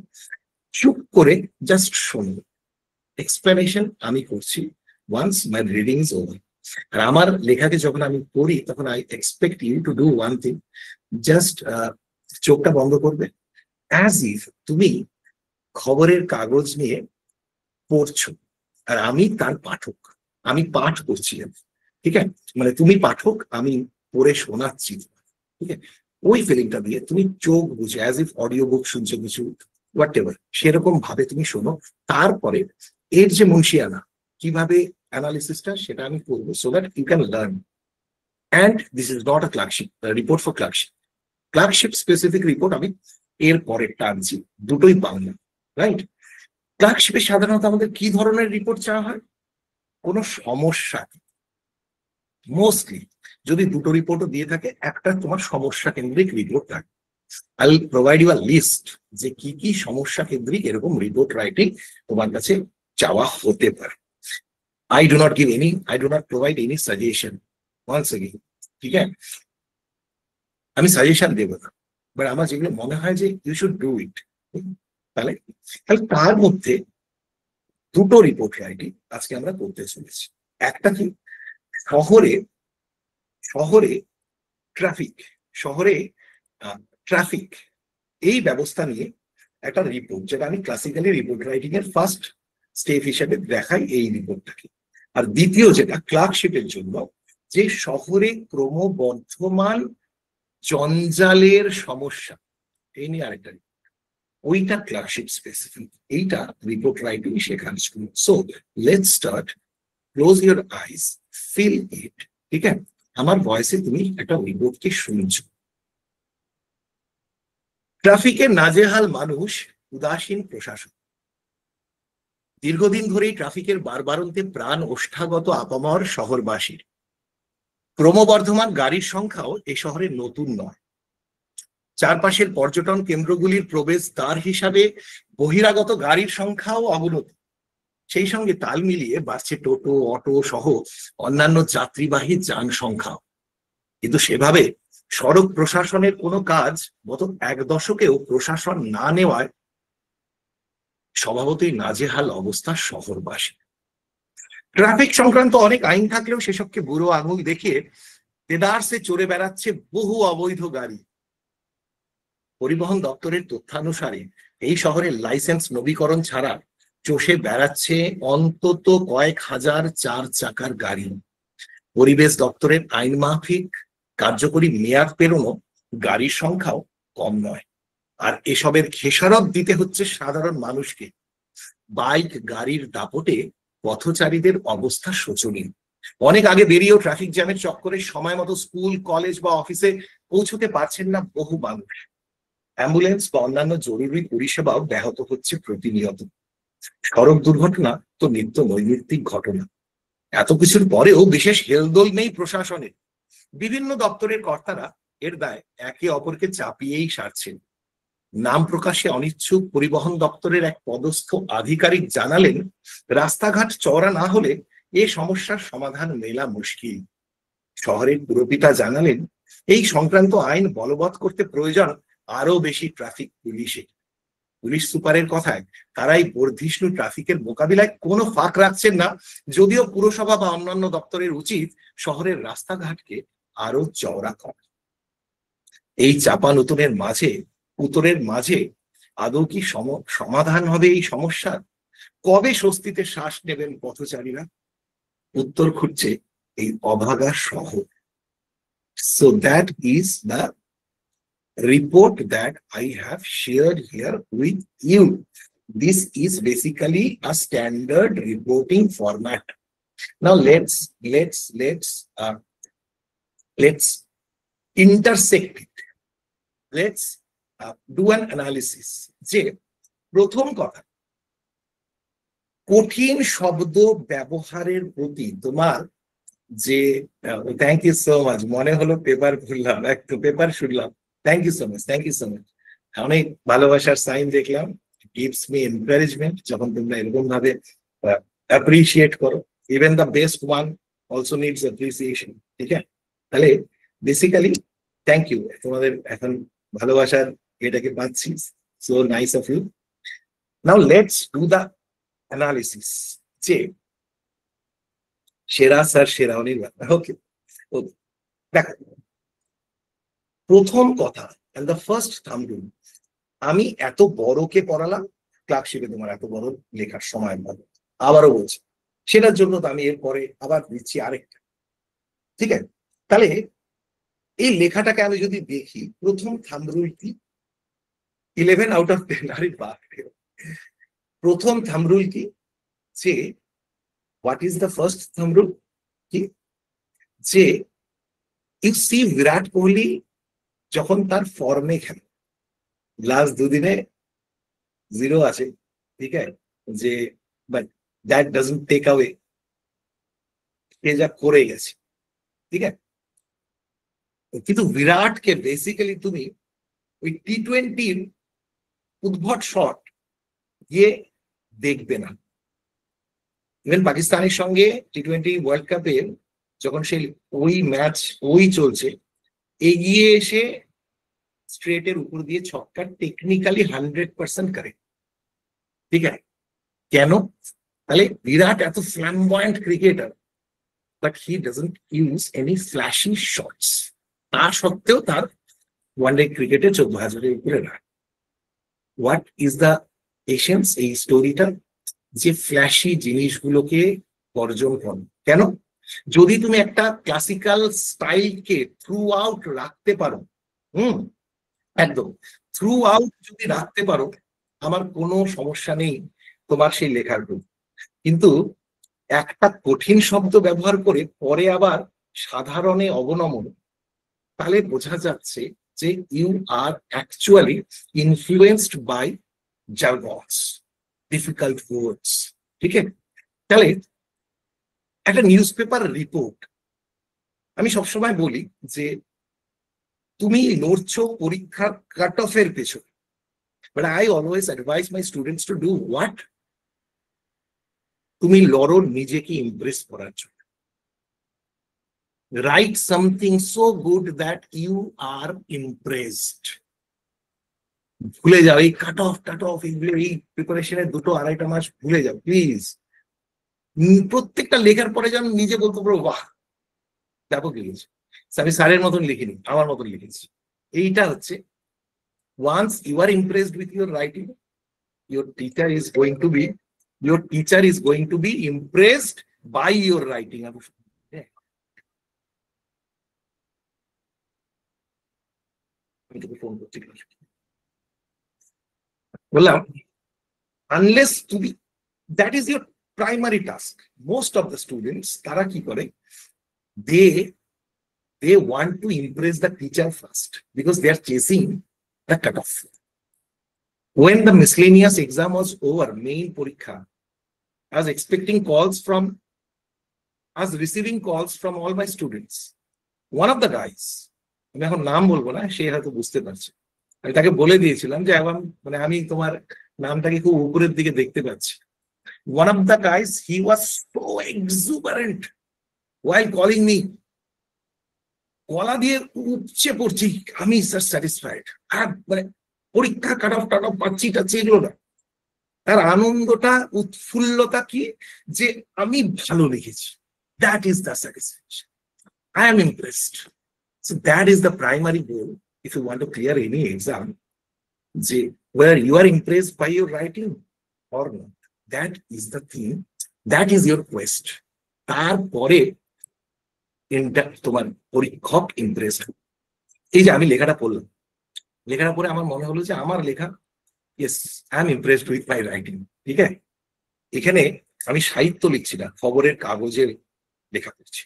চুপ করে জাস্ট শোনো, এক্সপ্লেনেশন আমি করছি once my reading is over. আর আমার লেখাকে যখন আমি পড়ি, তখন I expect you to do one thing, just চোখটা বন্ধ করবে, অ্যাজ ইফ তুমি খবরের কাগজ নিয়ে পড়ছো আর আমি তার পাঠক, আমি পাঠ করছি, ঠিক আছে? মানে তুমি পাঠক, আমি পড়ে শোনাচ্ছি, ঠিক আছে? ওই ফিলিংটা দিয়ে তুমি চোখ বুঝে, অ্যাজ ইফ অডিও বুক শুনছো কিছু, হোয়াট এভার, সেরকম ভাবে তুমি শোনো। তারপরে এর যে মুন্সিয়ানা, কিভাবে অ্যানালিসিসটা, সেটা আমি করবো, so that you can learn. And this is not a clerkship report for clerkship. Clerkship specific report আমি এর পরে টানছি, দুটোই বাংলা, রাইট? ক্লার্কশিপে সাধারণত আমাদের কি ধরনের রিপোর্ট চাওয়া হয়? কোনো সমস্যা, মোস্টলি যদি দুটো রিপোর্টও দিয়ে থাকে, একটা তোমার সমস্যা কেন্দ্রিক রিপোর্ট থাকে। I will provide you a list, যে কি কি সমস্যা কেন্দ্রিক এরকম রিপোর্ট রাইটিং তোমার কাছে চাওয়া হতে পারে। I do not provide any suggestion, once again, ঠিক আছে? আমি সাজেশন দেব না, বাট আমার যেগুলো মনে হয় যে ইউ শুড ডু ইট, তাহলে তার মধ্যে দুটো রিপোর্ট রাইটিং আজকে আমরা করতে চলেছি। একটা কি, শহরে ট্রাফিক এই ব্যবস্থা নিয়ে একটা রিপোর্ট, যেটা আমি ক্লাসিক্যালি রিপোর্ট রাইটিং এর ফার্স্ট স্টেপ হিসেবে দেখাই এই রিপোর্টটাকে। আর দ্বিতীয় যেটা ক্লার্কশিপের জন্য, যে শহরে ক্রমবর্ধমান জঞ্জালের সমস্যা, এই নিয়ে আরেকটা, ওইটা ক্লার্কশিপ স্পেসিফিক, এইটা রিপোর্ট রাইটিং শেখানো। So let's start, close your eyes, feel it, ঠিক আছে? আমার ভয়েসে তুমি একটা রিপোর্টকে শুনছো। ট্রাফিকের নাজেহাল মানুষ, উদাসীন প্রশাসন। দীর্ঘদিন ধরেই ট্রাফিকের বারবারন্তে প্রাণ ওষ্ঠাগত আপামর শহরবাসীর। ক্রমবর্ধমান গাড়ির সংখ্যাও এ শহরে নতুন নয়। চারপাশের পর্যটন কেন্দ্রগুলির প্রবেশদ্বার হিসাবে বহিরাগত গাড়ির সংখ্যাও অবনতি। সেই সঙ্গে তাল মিলিয়ে বাড়ছে টোটো, অটো সহ অন্যান্য যাত্রীবাহী যান সংখ্যা। কিন্তু সেভাবে সড়ক প্রশাসনের কোনো কাজ গত এক দশকেও প্রশাসন না নেওয়ায় স্বভাবতই নাজেহাল অবস্থা শহরবাসী। ট্রাফিক সংক্রান্ত অনেক আইন থাকলেও সেসবকে বুড়ো আঙুল দেখিয়ে দেদারসে চড়ে বেড়াচ্ছে বহু অবৈধ গাড়ি। পরিবহন দপ্তরের তথ্যানুসারে এই শহরের লাইসেন্স নবীকরণ ছাড়া চষে বেড়াচ্ছে অন্তত কয়েক হাজার 4 চাকার গাড়ি। পরিবেশ দপ্তরের আইন মাফিক কার্যকরী মেয়াদ পেরোনো গাড়ির সংখ্যাও কম নয়। আর এসবের খেসারত দিতে হচ্ছে সাধারণ মানুষকে। বাইক গাড়ির দাপটে পথচারীদের অবস্থা শোচনীয়। অনেক আগে বেরিয়েও ট্রাফিক জ্যামের চক্করে সময় মতো স্কুল, কলেজ বা অফিসে পৌঁছতে পারছেন না বহু মানুষ। অ্যাম্বুলেন্স বা অন্যান্য জরুরি পরিষেবাও ব্যাহত হচ্ছে প্রতিনিয়ত। সড়ক দুর্ঘটনা তো নিত্য নৈমিত্তিক ঘটনা। এত কিছুর পরেও বিশেষ হেলদোল নেই প্রশাসনের। বিভিন্ন দপ্তরের কর্তারা এর দায় একে অপরকে চাপিয়েই সারছেন। নাম প্রকাশে অনিচ্ছুক পরিবহন দপ্তরের এক পদস্থ আধিকারিক জানালেন, রাস্তাঘাট চওড়া না হলে এ সমস্যার সমাধান মেলা মুশকিল। শহরের পুরপিতা জানালেন, এই সংক্রান্ত আইন বলবৎ করতে প্রয়োজন আরো বেশি ট্রাফিক পুলিশের। পুলিশ সুপারের কথায় তারাই বর্ধিষ্ণু ট্রাফিকের মোকাবিলায় কোনো ফাঁক রাখছেন না, যদিও পুরসভা বা অন্যান্য দপ্তরের উচিত শহরের রাস্তাঘাটকে আরো চওড়া করা। এই চাপা উত্তরের মাঝে আদৌ কি সমাধান হবে এই সমস্যার? কবে স্বস্তিতে শ্বাস নেবেন পথচারীরা? উত্তর খুঁজছে এই অভাগা শহর। So that is the report that I have shared here with you. This is basically a standard reporting format. Now let's intersect it. Let's do an analysis. যে প্রথম কথা, কঠিন শব্দ ব্যবহারের প্রতি তোমার যে থ্যাংক ইউ সো মাচ, মনে হলো পেপার খুললাম, একটু পেপার শুনলাম। Thank you so much, thank you so much. অনেক ভালোবাসার সাইন দেখলাম, গিভস মি এনকারেজমেন্ট যখন তোমরা এরকম ভাবে অ্যাপ্রিসিয়েট করো। Even the best one also needs appreciation. ঠিক আছে, তাহলে বেসিক্যালি থ্যাংক ইউ, তোমাদের এখন ভালোবাসার এটাকে পাচ্ছি। So nice of you. Now let's do the analysis. যে সেরা স্যার সেরা অনির্বাণ, ওকে ওকে, দেখো প্রথম কথা, and the first thumb rule, আমি এত বড়কে পড়ালাম ক্লার্কশিপে, তোমার এত বড় লেখার সময় পাবো, আবারও বলছি, সেটার জন্য তো আমি এরপরে আবার দিচ্ছি আরেকটা। ঠিক আছে, তাহলে এই লেখাটাকে আমি যদি দেখি, প্রথম থাম্ব রুল কি? 11 আউট অফ 10। আরে বাপ, প্রথম থাম্ব রুল কি? যে what is the first thumb rule? কি? যে ইউ সি বিরাট কোহলি যখন তার ফর্মে খেলে, লাস্ট দুদিনে 0 আছে, ঠিক আছে, যে but that doesn't take away সে যা করে গেছে, ঠিক আছে। কিন্তু বিরাটকে বেসিক্যালি তুমি ওই টি20 উদ্ভট শট গিয়ে দেখবে না। ইভেন পাকিস্তানের সঙ্গে টি20 ওয়ার্ল্ড কাপে যখন সেই ওই ম্যাচ চলছে, এগিয়ে এসে স্ট্রেটের উপর দিয়ে ছক্কা টেকনিক্যালি 100% কারেক্ট। ঠিক আছে, কেন? তাহলে বিরাট এত flamboyant cricketer, but he doesn't use any flashy shots. তা সত্ত্বেও তার ওয়ানডে ক্রিকেটে 14,000-এর উপরে run. What is the essence এই স্টোরিটা? যে ফ্ল্যাশি জিনিসগুলোকে বর্জন করো। কেন? যদি তুমি একটা ক্লাসিক্যাল স্টাইলকে থ্রু আউট রাখতে পারো, একদম থ্রু আউট যদি রাখতে পারো, আমার কোনো সমস্যা নেই তোমার সেই লেখার প্রতি। কিন্তু একটা কঠিন শব্দ ব্যবহার করে পরে আবার সাধারণে অবনমন, তাহলে বোঝা যাচ্ছে যে you are actually influenced by jargons, difficult words. ঠিক আছে, তাহলে একটা নিউজ পেপার রিপোর্ট, আমি সবসময় বলি যে তুমি লড়ছো পরীক্ষার কাট অফের পেছনে, but I always advise my students to do what, তুমি লড়ো নিজেকে ইমপ্রেস করার জন্য। Write something so good that you are impressed. ভুলে যাও এই কাট অফ এগুলো, এই প্রিপারেশনের 2-2.5 মাস ভুলে যাও প্লিজ। প্রত্যেকটা লেখার পরে যেন নিজে বলতে পারো বাহ ব্যাপক লিখেছি, আমি স্যারের মতন লিখিনি, আমার মতন লিখেছি। এইটা হচ্ছে once you are impressed with your writing, your teacher is going to be impressed by your writing. বললাম unless তুমি, that is your primary task. Most of the students তারা কি করে, they want to impress the teacher first because they are chasing the cutoff. When the miscellaneous exam was over, main porikha, I was expecting calls from, I was receiving calls from all my students. One of the guys, আমি এখন নাম বলবো না, সে হয়তো বুঝতে পারছে, আমি তাকে বলে দিয়েছিলাম যে এখন মানে আমি তোমার নামটাকে খুব উপরের দিকে দেখতে পাচ্ছি। One of the guys, he was so exuberant while calling me. গলা দিয়ে উপচে পড়ছি, আমি স্যার স্যাটিসফাইড। আর মানে পরীক্ষা কাট অফ পাচ্ছি টাচ্ছি এগুলো না, তার আনন্দটা উৎফুল্লতা কি যে আমি ভালো লিখেছি, that is the satisfaction, I am impressed. So that is the primary goal if you want to clear any exam, যে whether you are impressed by your writing or not, that is the thing, that is your quest. তারপরে তোমার পরীক্ষক impressed. এই যে আমি লেখাটা পড়লাম, লেখাটা পরে আমার মনে হলো যে আমার লেখা, yes I am impressed with my writing. ঠিক আছে, এখানে আমি সাহিত্য লিখছি না, খবরের কাগজের লেখা করছি।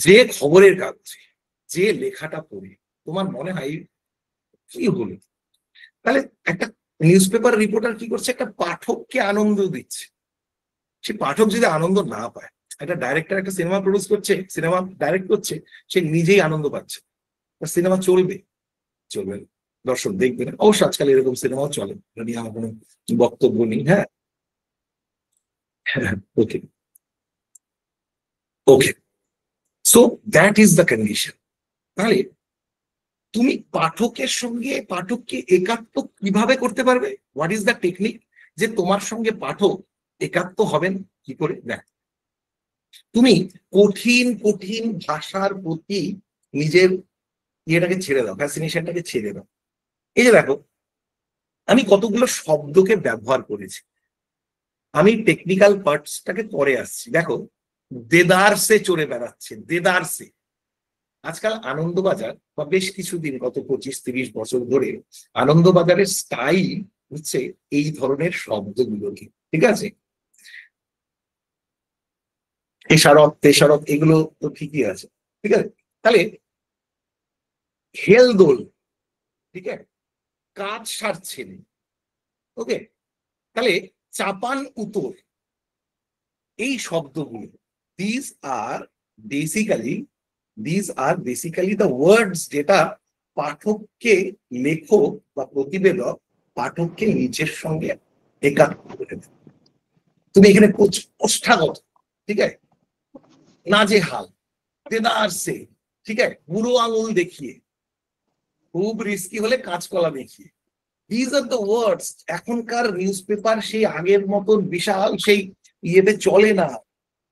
যে খবরের কাগজে যে লেখাটা পড়ে তোমার মনে হয় কি হলো, তাহলে একটা নিউজ পেপার রিপোর্টার কি করছে, একটা পাঠককে আনন্দ দিচ্ছে। সে পাঠক যদি আনন্দ না পায়, একটা ডাইরেক্টর একটা সিনেমা প্রডিউস করছে, সিনেমা ডাইরেক্ট করছে, সে নিজেই আনন্দ পাচ্ছে, সিনেমা চলবে না, দর্শক দেখবে না। অবশ্য আজকাল এরকম সিনেমাও চলে, যদি আমার কোনো বক্তব্য নেই। হ্যাঁ okay okay, so that is the condition. তাহলে তুমি পাঠকের সঙ্গে পাঠককে একাত্ম কিভাবে করতে পারবে, হোয়াট ইজ দ্য টেকনিক, যে তোমার সঙ্গে পাঠক একাত্ম হবেন কি করে? দেখ, তুমি কঠিন কঠিন ভাষার প্রতি নিজের ইয়েটাকে ছেড়ে দাও, ফ্যাসিনেশনটাকে ছেড়ে দাও। এই যে দেখো, আমি কতগুলো শব্দকে ব্যবহার করেছি, আমি টেকনিক্যাল পার্টসটাকে পরে আসছি। দেখো, দেদারসে চড়ে বেড়াচ্ছে, দেদারসে। আজকাল আনন্দবাজার বা বেশ কিছুদিন, গত 25-30 বছর ধরে আনন্দবাজারের স্টাইল হচ্ছে এই ধরনের শব্দগুলোকে। ঠিক আছে, এশারত তেশারত এগুলো তো ঠিকই আছে। ঠিক আছে, তাহলে হেলদোল, ঠিক আছে, কাজ সারছেন, ওকে, তাহলে চাপান উত্তর, এই শব্দগুলো this are basically the words যেটা পাঠককে, লেখক বা প্রতিবেদক পাঠককে নিজের সঙ্গে একাত্ম করে দেয়। তুমি এখানে ওষ্ঠাগত, ঠিক আছে, নাজেহাল, দেদারসে, ঠিক আছে, বুড়ো আঙুল দেখিয়ে, খুব রিস্কি হলে কাঁচকলা দেখিয়ে, দিস আর দ্য ওয়ার্ডস। এখনকার নিউজ পেপার সেই আগের মতন বিশাল সেই ইয়েতে চলে না।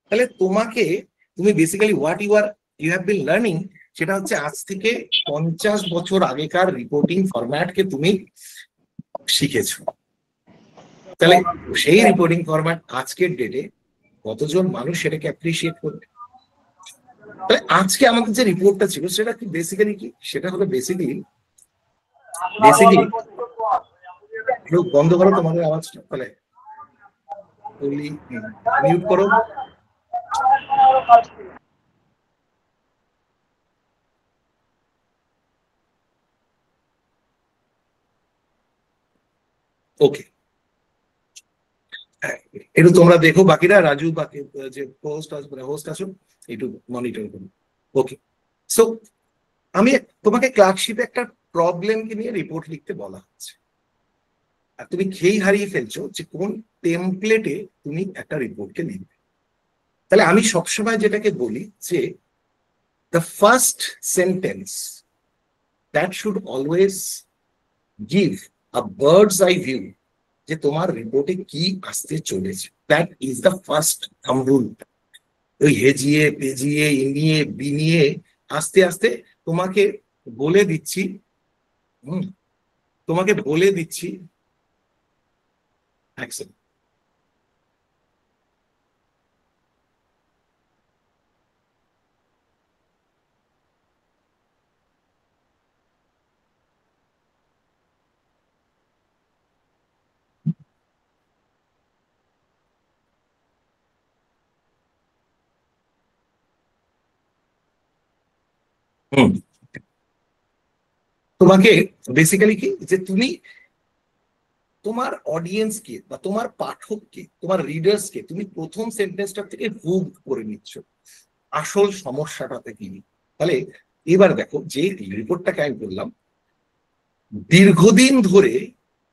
তাহলে তুমি basically what you have been learning, সেটা হচ্ছে আজ থেকে 50 বছর আগেকার রিপোর্টিং ফরম্যাটকে তুমি শিখেছো। তাহলে সেই রিপোর্টিং ফরম্যাট আজকের ডেটে কতজন মানুষ সেটাকে অ্যাপ্রিসিয়েট করবে? তাহলে আজকে আমাদের যে রিপোর্টটা ছিল সেটা কি বেসিক্যালি কি, সেটা হলো বেসিক্যালি বন্ধ করো তোমাদের আওয়াজটা, তাহলে মিউট করো। ওকে, একটু তোমরা দেখো, বাকিরা রাজু বাকি যে হোস্ট আছো একটু মনিটর করো। ওকে, সো আমি তোমাকে ক্লার্কশিপে একটা প্রবলেমকে নিয়ে রিপোর্ট লিখতে বলা হচ্ছে, আর তুমি খেই হারিয়ে ফেলছো যে কোন টেমপ্লেটে তুমি একটা রিপোর্টকে লিখবে। তাহলে আমি সবসময় যেটাকে বলি যে the first sentence that should always give a birds eye view, যে তোমার রিপোর্টে কি আসতে চলেছে। That is the first thumb rule. ওই হেজিয়ে পেজিয়ে ইনিয়ে বিনিয়ে আস্তে আস্তে তোমাকে বলে দিচ্ছি, তোমাকে বলে দিচ্ছি। Excellent. হুম, তোমাকে বেসিক্যালি কি যে তুমি তোমার অডিয়েন্সকে বা তোমার পাঠককে, তোমার রিডার্সকে তুমি প্রথম সেন্টেন্সটা থেকে হুক করে নিচ্ছ আসল সমস্যাটাতে কি। তাহলে এবার দেখো যে রিপোর্টটাকে আমি বললাম, দীর্ঘদিন ধরে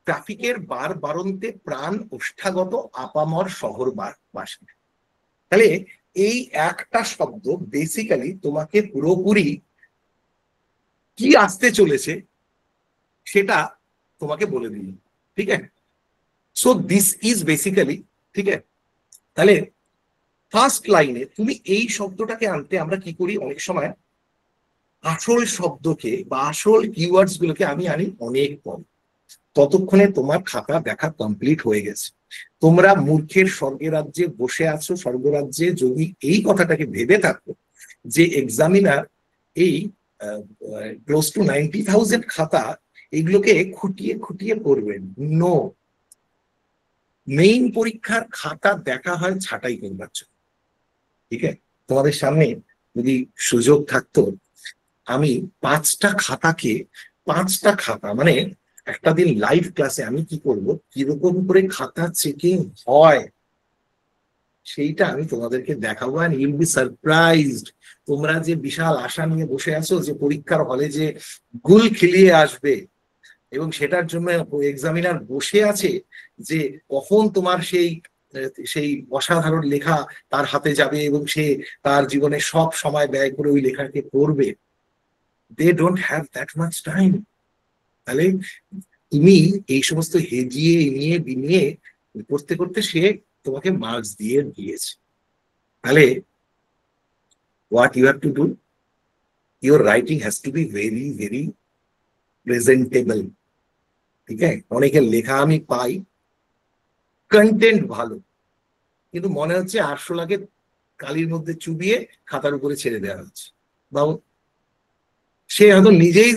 ট্রাফিকের বারন্তে প্রাণ ওষ্ঠাগত আপামর শহর বাসী। তাহলে এই একটা শব্দ বেসিক্যালি তোমাকে পুরোপুরি কি আসতে চলেছে সেটা তোমাকে বলে দিল, ঠিক আছে। সো দিস ইজ বেসিক্যালি, ঠিক আছে। তাহলে ফার্স্ট লাইনে তুমি এই শব্দটাকে আনতে আমরা কি করি, অনেক সময় আসল শব্দকে বা আসল কিওয়ার্ডস গুলোকে আমি আনি অনেক কম। ততক্ষণে তোমার খাতা দেখা কমপ্লিট হয়ে গেছে। তোমরা মূর্খের স্বর্গরাজ্যে বসে আছো, স্বর্গরাজ্যে যদি এই কথাটাকে ভেবে থাকো যে এক্সামিনার এই ক্লোজ টু 90,000 খাতা এগুলোকে খুঁটিয়ে খুঁটিয়ে করবেন, নো। মেইন পরীক্ষার খাতা দেখা হয় ছাঁটাই করবার জন্য, ঠিক আছে। তোমাদের সামনে যদি সুযোগ থাকতো, আমি 5টা খাতা মানে একটা দিন লাইভ ক্লাসে আমি কি করব, কিরকম করে খাতা চেকিং হয় সেইটা আমি তোমাদেরকে দেখাবো। And you'll be surprised. তোমরা যে বিশাল আশা নিয়ে বসে আছো যে পরীক্ষার হলে যে গুল খিলিয়ে আসবে, এবং সেটার জন্য এক্সামিনার বসে আছে যে কখন তোমার সেই সেই অসাধারণ লেখা তার হাতে যাবে এবং সে তার জীবনে সব সময় ব্যয় করে ওই লেখাকে পড়বে। They don't have that much time. তাহলে তুমি এই সমস্ত হেজিয়ে নিয়ে বিনিয়ে করতে করতে সে তোমাকে মার্কস দিয়ে দিয়েছে। তাহলে what you have to do, your writing has to be very very presentable, ঠিক আছে। অনেকের লেখা আমি পাই কন্টেন্ট ভালো, কিন্তু মনে হচ্ছে আরশোলাকে কালির মধ্যে চুবিয়ে খাতার উপরে ছেড়ে দেওয়া হচ্ছে। বাবু সে হয়তো নিজেই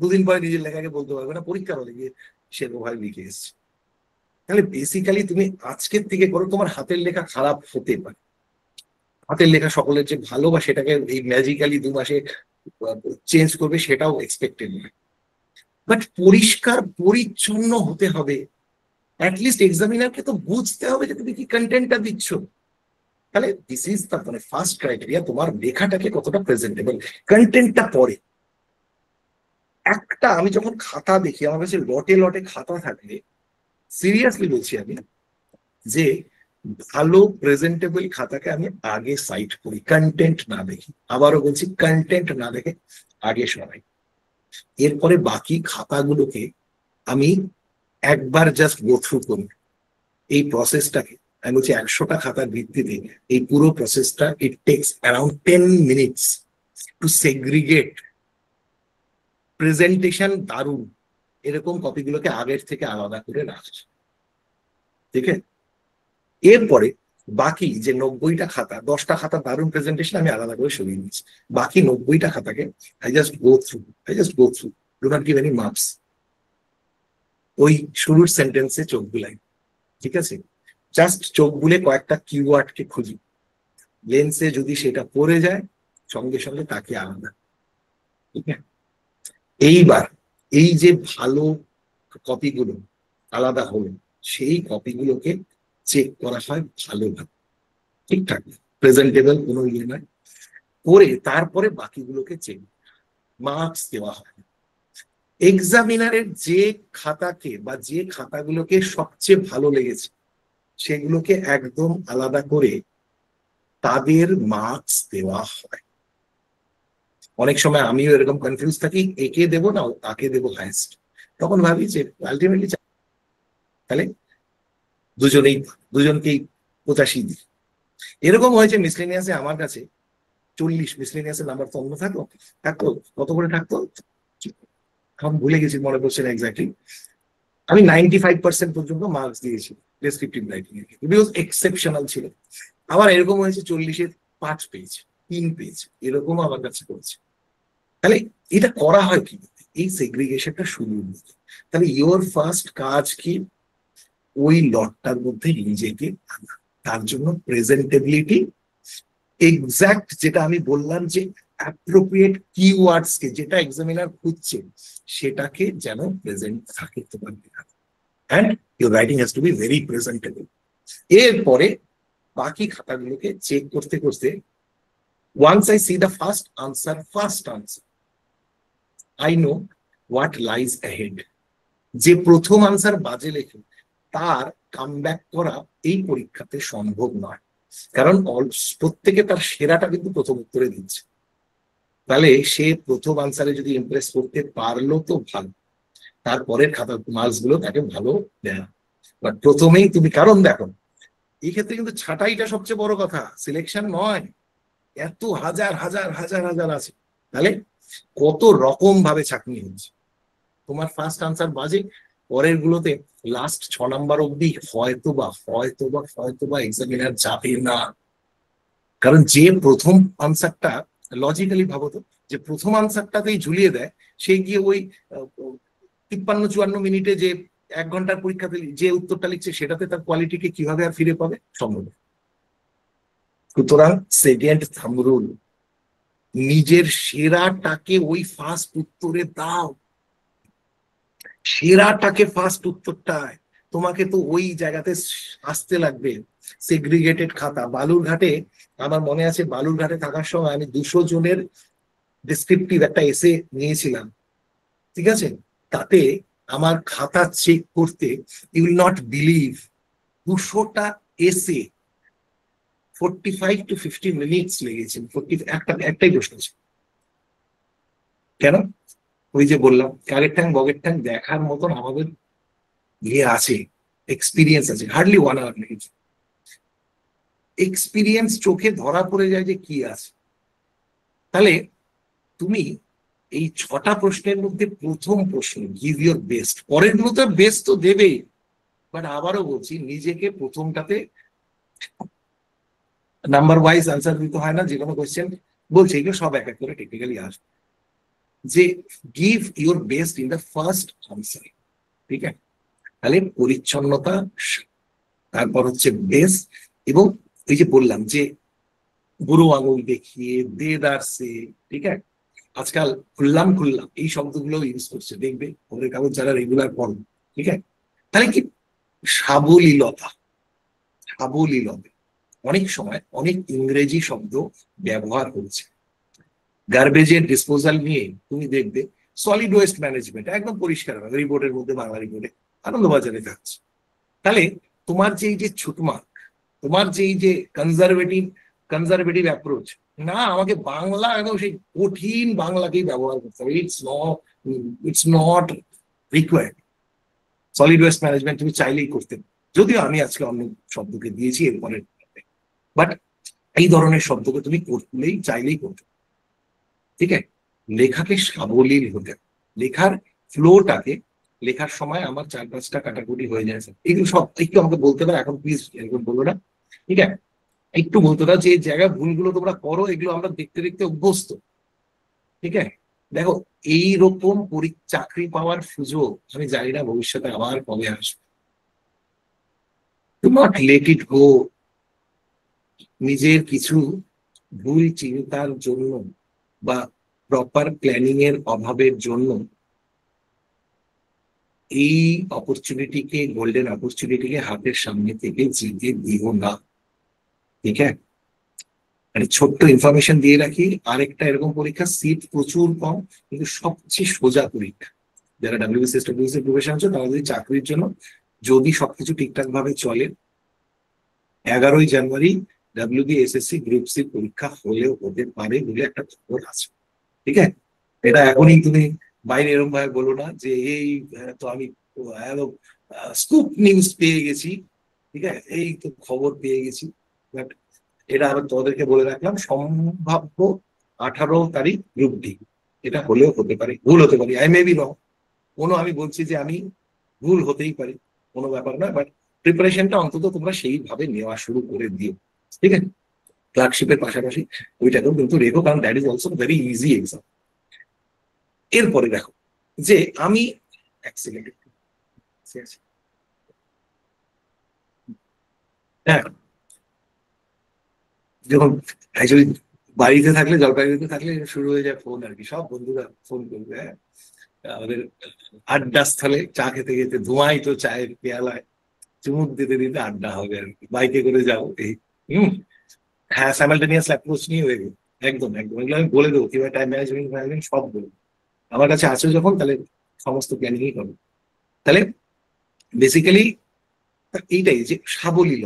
দুদিন পরে নিজের লেখাকে বলতে পারবে না, পরীক্ষার হলে গিয়ে সে ভাবে লিখে এসছে। তাহলে বেসিক্যালি তুমি আজকের থেকে করো, তোমার হাতের লেখা খারাপ হতে পারে, হাতের লেখা সকলের যে ভালো বা সেটাকে এই ম্যাজিক্যালি 2 মাসে চেঞ্জ করবে সেটাও এক্সপেক্টেড নয়, বাট পরিষ্কার পরিচ্ছন্ন হতে হবে। অ্যাটলিস্ট এক্সামিনারকে তো বুঝতে হবে যে তুমি কি কন্টেন্টটা দিচ্ছ। তাহলে দিস ইজ দ্য মানে ফার্স্ট ক্রাইটেরিয়া, তোমার লেখাটাকে কতটা প্রেজেন্টেবল। কন্টেন্টটা পরে একটা, আমি যখন খাতা দেখি আমার কাছে লটে লটে খাতা থাকলে সিরিয়াসলি বলছি আমি যে ভালো প্রেজেন্টেবল খাতাকে আমি আগে সাইট করি, কন্টেন্ট না দেখি। আবারও বলছি, কন্টেন্ট না দেখে আগে সরাই। এরপরে বাকি খাতাগুলোকে আমি একবার জাস্ট গো থ্রু করি এই প্রসেসটাকে। আমি বলছি 100টা খাতার ভিত্তিতে এই পুরো প্রসেসটা it takes around 10 minutes to segregate. Presentation দারুণ, এরকম কপিগুলোকে আগের থেকে আলাদা করে রাখছে, ঠিক আছে। এরপরে বাকি যে 90টা খাতা, 10টা খাতা দারুণ প্রেজেন্টেশন আমি আলাদা করে সরিয়ে নিচ্ছি। বাকি 90টা খাতাকে I just go through, do not give any marks. ওই শুরুর সেন্টেন্সে চোখ বুলাই, ঠিক আছে। জাস্ট চোখ বুলে কয়েকটা কিওয়ার্ডকে খুঁজি, লেন্সে যদি সেটা পড়ে যায় সঙ্গে সঙ্গে তাকে আলাদা, ঠিক আছে। এইবার এই যে ভালো কপিগুলো আলাদা হলো, সেই কপিগুলোকে চেক করা হয় ভালোভাবে, ঠিকঠাক প্রেজেন্টেবল কোনো ইয়ে নয়, করে তারপরে বাকিগুলোকে চেক। মার্কস দেওয়া হয়। এক্সামিনারের যে খাতাকে বা যে খাতাগুলোকে সবচেয়ে ভালো লেগেছে সেগুলোকে একদম আলাদা করে তাদের মার্কস দেওয়া হয়। অনেক সময় আমিও এরকম কনফিউজ থাকি, একে দেবো না তাকে দেবো হাইস্ট। তখন ভাবি যে আলটিমেটলি তাহলে দুজনেই, দুজনকেই 85 দিই। এরকম হয়েছে মিসলেনিয়াসে আমার কাছে 40, মিসলেনিয়াসের নাম্বার তো অন্য থাকতো থাকতো কত করে থাকতো এখন ভুলে গেছি, মনে পড়ছে না এক্স্যাক্টলি। আমি 95% পর্যন্ত মার্কস দিয়েছি descriptive writing A, because exceptional ছিল। আবার এরকম হয়েছে 40-এর 5 পেজ 3 পেজ এরকম আমার কাছে করেছে। তাহলে এটা করা হয় কি, এই সেগ্রিগেশনটা শুরু হচ্ছে। তাহলে ইওর ফার্স্ট কাজ কি, ওই লটটার মধ্যে নিজেকে আনা। তার জন্য প্রেজেন্টেবিলিটি, এক্সাক্ট যেটা আমি বললাম যে অ্যাপ্রোপ্রিয়েট কিওয়ার্ডস কে যেটা এক্সামিনার খুঁজছে সেটাকে যেন প্রেজেন্ট থাকে তোমার লেখাতে, and your writing has to be very presentable. এরপরে বাকি খাতাগুলোকে চেক করতে করতে, once I see the first answer I know what lies ahead. যে প্রথম আনসার বাজে লেখে তার কামব্যাক করা এই পরীক্ষাতে সম্ভব নয়, কারণ প্রত্যেকে তার সেরাটা কিন্তু প্রথম উত্তরে দিচ্ছে। তাহলে সে প্রথম আনসারে যদি ইমপ্রেস করতে পারলো তো ভালো, তারপরের খাতা মার্কস গুলো তাকে ভালো দেয়। বাট প্রথমেই তুমি, কারণ দেখো এই ক্ষেত্রে কিন্তু ছাঁটাইটা সবচেয়ে বড় কথা, সিলেকশন নয়। এত হাজার হাজার হাজার হাজার আছে, তাহলে কত রকম ভাবে চাকরি হচ্ছে। তোমার ফার্স্ট আনসার বাজে, পরের গুলোতে লাস্ট 6 নাম্বার অব্দি হয়তোবা এক্সামিনার যাবে না। কারণ যে প্রথম আনসারটা, লজিক্যালি ভাবো তো, যে প্রথম আনসারটাতেই ঝুলিয়ে দেয়, সে গিয়ে ওই 53-54 মিনিটে যে 1 ঘন্টার পরীক্ষাতে যে উত্তরটা লিখছে সেটাতে তার কোয়ালিটিকে কিভাবে আর ফিরে পাবে, সম্ভব। সুতরাং সেকেন্ড থাম্ব রুল, নিজের সেরাটাকে ওই ফার্স্ট উত্তরে দাও। সেরাটাকে ফার্স্ট উত্তরটায়, তোমাকে তো ওই জায়গাতে আসতে লাগবে। সেগ্রিগেটেড খাতা, বালুরঘাটে আমার মনে আছে, বালুরঘাটে থাকার সময় আমি 200 জনের ডেসক্রিপটিভ একটা এসে নিয়েছিলাম, ঠিক আছে? তাতে আমার খাতা চেক করতে, ইউ উইল নট বিলিভ, 200টা এসে 45 to 50 মিনিটস লেগেছে। একটাই প্রশ্ন ছিল, কেন? ওই যে বললাম কাগের ঠ্যাং বগের ঠ্যাং দেখার মতন আমাদের ইয়ে আছে, এক্সপিরিয়েন্স আছে। হার্ডলি 1 আওয়ার লেগেছে। এক্সপিরিয়েন্স চোখে ধরা পড়ে যায় যে কি আছে। তাহলে তুমি এই 6টা প্রশ্নের মধ্যে প্রথম প্রশ্ন গিভ ইউর বেস্ট, পরের গুলো তো বেস্ট তো দেবেই, বাট আবারও বলছি নিজেকে প্রথমটাতে নাম্বার ওয়াইজ আনসার দিতে হয় না। যে কোনো কোয়েশ্চেন বলছে এগুলো সব এক এক করে টেকনিক্যালি আসবে, যে give your best in the first answer, ঠিক আছে? তাহলে পরিচ্ছন্নতা, তারপর হচ্ছে বেস, এবং এই যে বললাম যে বুড়ো আঙুল দেখিয়ে দেদারসে, ঠিক আছে? আজকাল খুললাম এই শব্দগুলো ইউজ করছে, দেখবে খবরের কাগজ যারা রেগুলার পড়ো, ঠিক আছে? তাহলে কি সাবলীলতা, অনেক সময় অনেক ইংরেজি শব্দ ব্যবহার করছে। গার্বেজের ডিসপোজাল নিয়ে তুমি দেখবে সলিড ওয়েস্ট ম্যানেজমেন্ট একদম পরিষ্কার রিপোর্টের মধ্যে, বাংলা রিপোর্টে আনন্দবাজারে থাকছে। তাহলে তোমার যে এই যে ছুটমার্ক, তোমার যে এই যে কনজারভেটিভ অ্যাপ্রোচ, না আমাকে বাংলা একদম সেই কঠিন বাংলাকেই ব্যবহার করতে হবে, it's not required. Solid waste management তুমি চাইলেই করতে, যদিও আমি আজকে অন্য শব্দকে দিয়েছি এরপরে, বাট এই ধরনের শব্দকে তুমি করলেই চাইলেই করতে, ঠিক আছে? লেখাকে সাবলীল হতে, লেখার ফ্লোটাকে, লেখার সময় আমার 4-5টা কাটাকুটি হয়ে যায়, এগুলো সব একটু আমাকে বলতে দাও এখন প্লিজ, এরকম বলবো না, ঠিক আছে? একটু বলতে দাও যে জায়গায় ভুলগুলো তোমরা করো, এগুলো আমরা দেখতে দেখতে অভ্যস্ত, ঠিক আছে? দেখো এইরকম চাকরি পাওয়ার সুযোগ আমি জানি না ভবিষ্যতে আবার কবে আসবে। ডু নট লেট ইট গো। নিজের কিছু ভুল চিন্তার জন্য বা প্রপার প্ল্যানিং এর অভাবের জন্য এই অপরচুনিটিকে, গোল্ডেন অপরচুনিটিকে হাতের সামনে থেকে জিতে দিও না, ঠিক আছে? মানে ছোট্ট ইনফরমেশন দিয়ে রাখি, আরেকটা এরকম পরীক্ষা, সিট প্রচুর কম কিন্তু সবচেয়ে সোজা পরীক্ষা। যারা ডাব্লিউবিসিএস প্রিপারেশন আছে তাদের চাকরির জন্য যদি সবকিছু ঠিকঠাক ভাবে চলে, 11ই জানুয়ারি ডাব্লিউবিএসএসসি গ্রুপ সি পরীক্ষা হলেও হতে পারে বলে একটা খবর আছে। ঠিক আছে, এটা এখনই তুমি বাইরে এরকম ভাবে বলো না যে এই তো আমি স্কুপ নিউজ পেয়ে গেছি, ঠিক আছে, এই তো খবর পেয়ে গেছি। বাট এটা আবার তোমাদেরকে বলে রাখলাম, সম্ভাব্য 18 তারিখ গ্রুপ ডি, এটা হলেও হতে পারে, ভুল হতে পারে, আই মে বি রং। আমি বলছি যে আমি ভুল হতেই পারি, কোনো ব্যাপার না, বাট প্রিপারেশনটা অন্তত তোমরা সেইভাবে নেওয়া শুরু করে দিও। ঠিক আছে, ক্লার্কশিপের পাশাপাশি ওইটাকেও কিন্তু রেখো, কারণ that is also very easy exam. এরপরে দেখো যে আমি হ্যাঁ, যখন অ্যাকচুয়ালি বাড়িতে থাকলে, জলপাইগুড়িতে থাকলে শুরু হয়ে যায় ফোন আর কি, সব বন্ধুরা ফোন করবে। হ্যাঁ, আমাদের আড্ডা স্থলে চা খেতে খেতে ধোঁয়াই তো চায়ের পেয়ালায় চুমুক দিতে দিতে আড্ডা হবে আর কি, বাইকে করে যাও এই। হ্যাঁ, সাইমালটেনিয়াস অ্যাপ্রোচ নিয়ে হয়ে গেল, একদম একদম, এগুলো আমি বলে দেবো কিভাবে টাইম ম্যানেজমেন্ট সব বলবো। আমার কাছে আছো যখন, তাহলে সমস্ত প্ল্যানিংই করবো। তাহলে বেসিক্যালি এইটাই যে সাবলীল।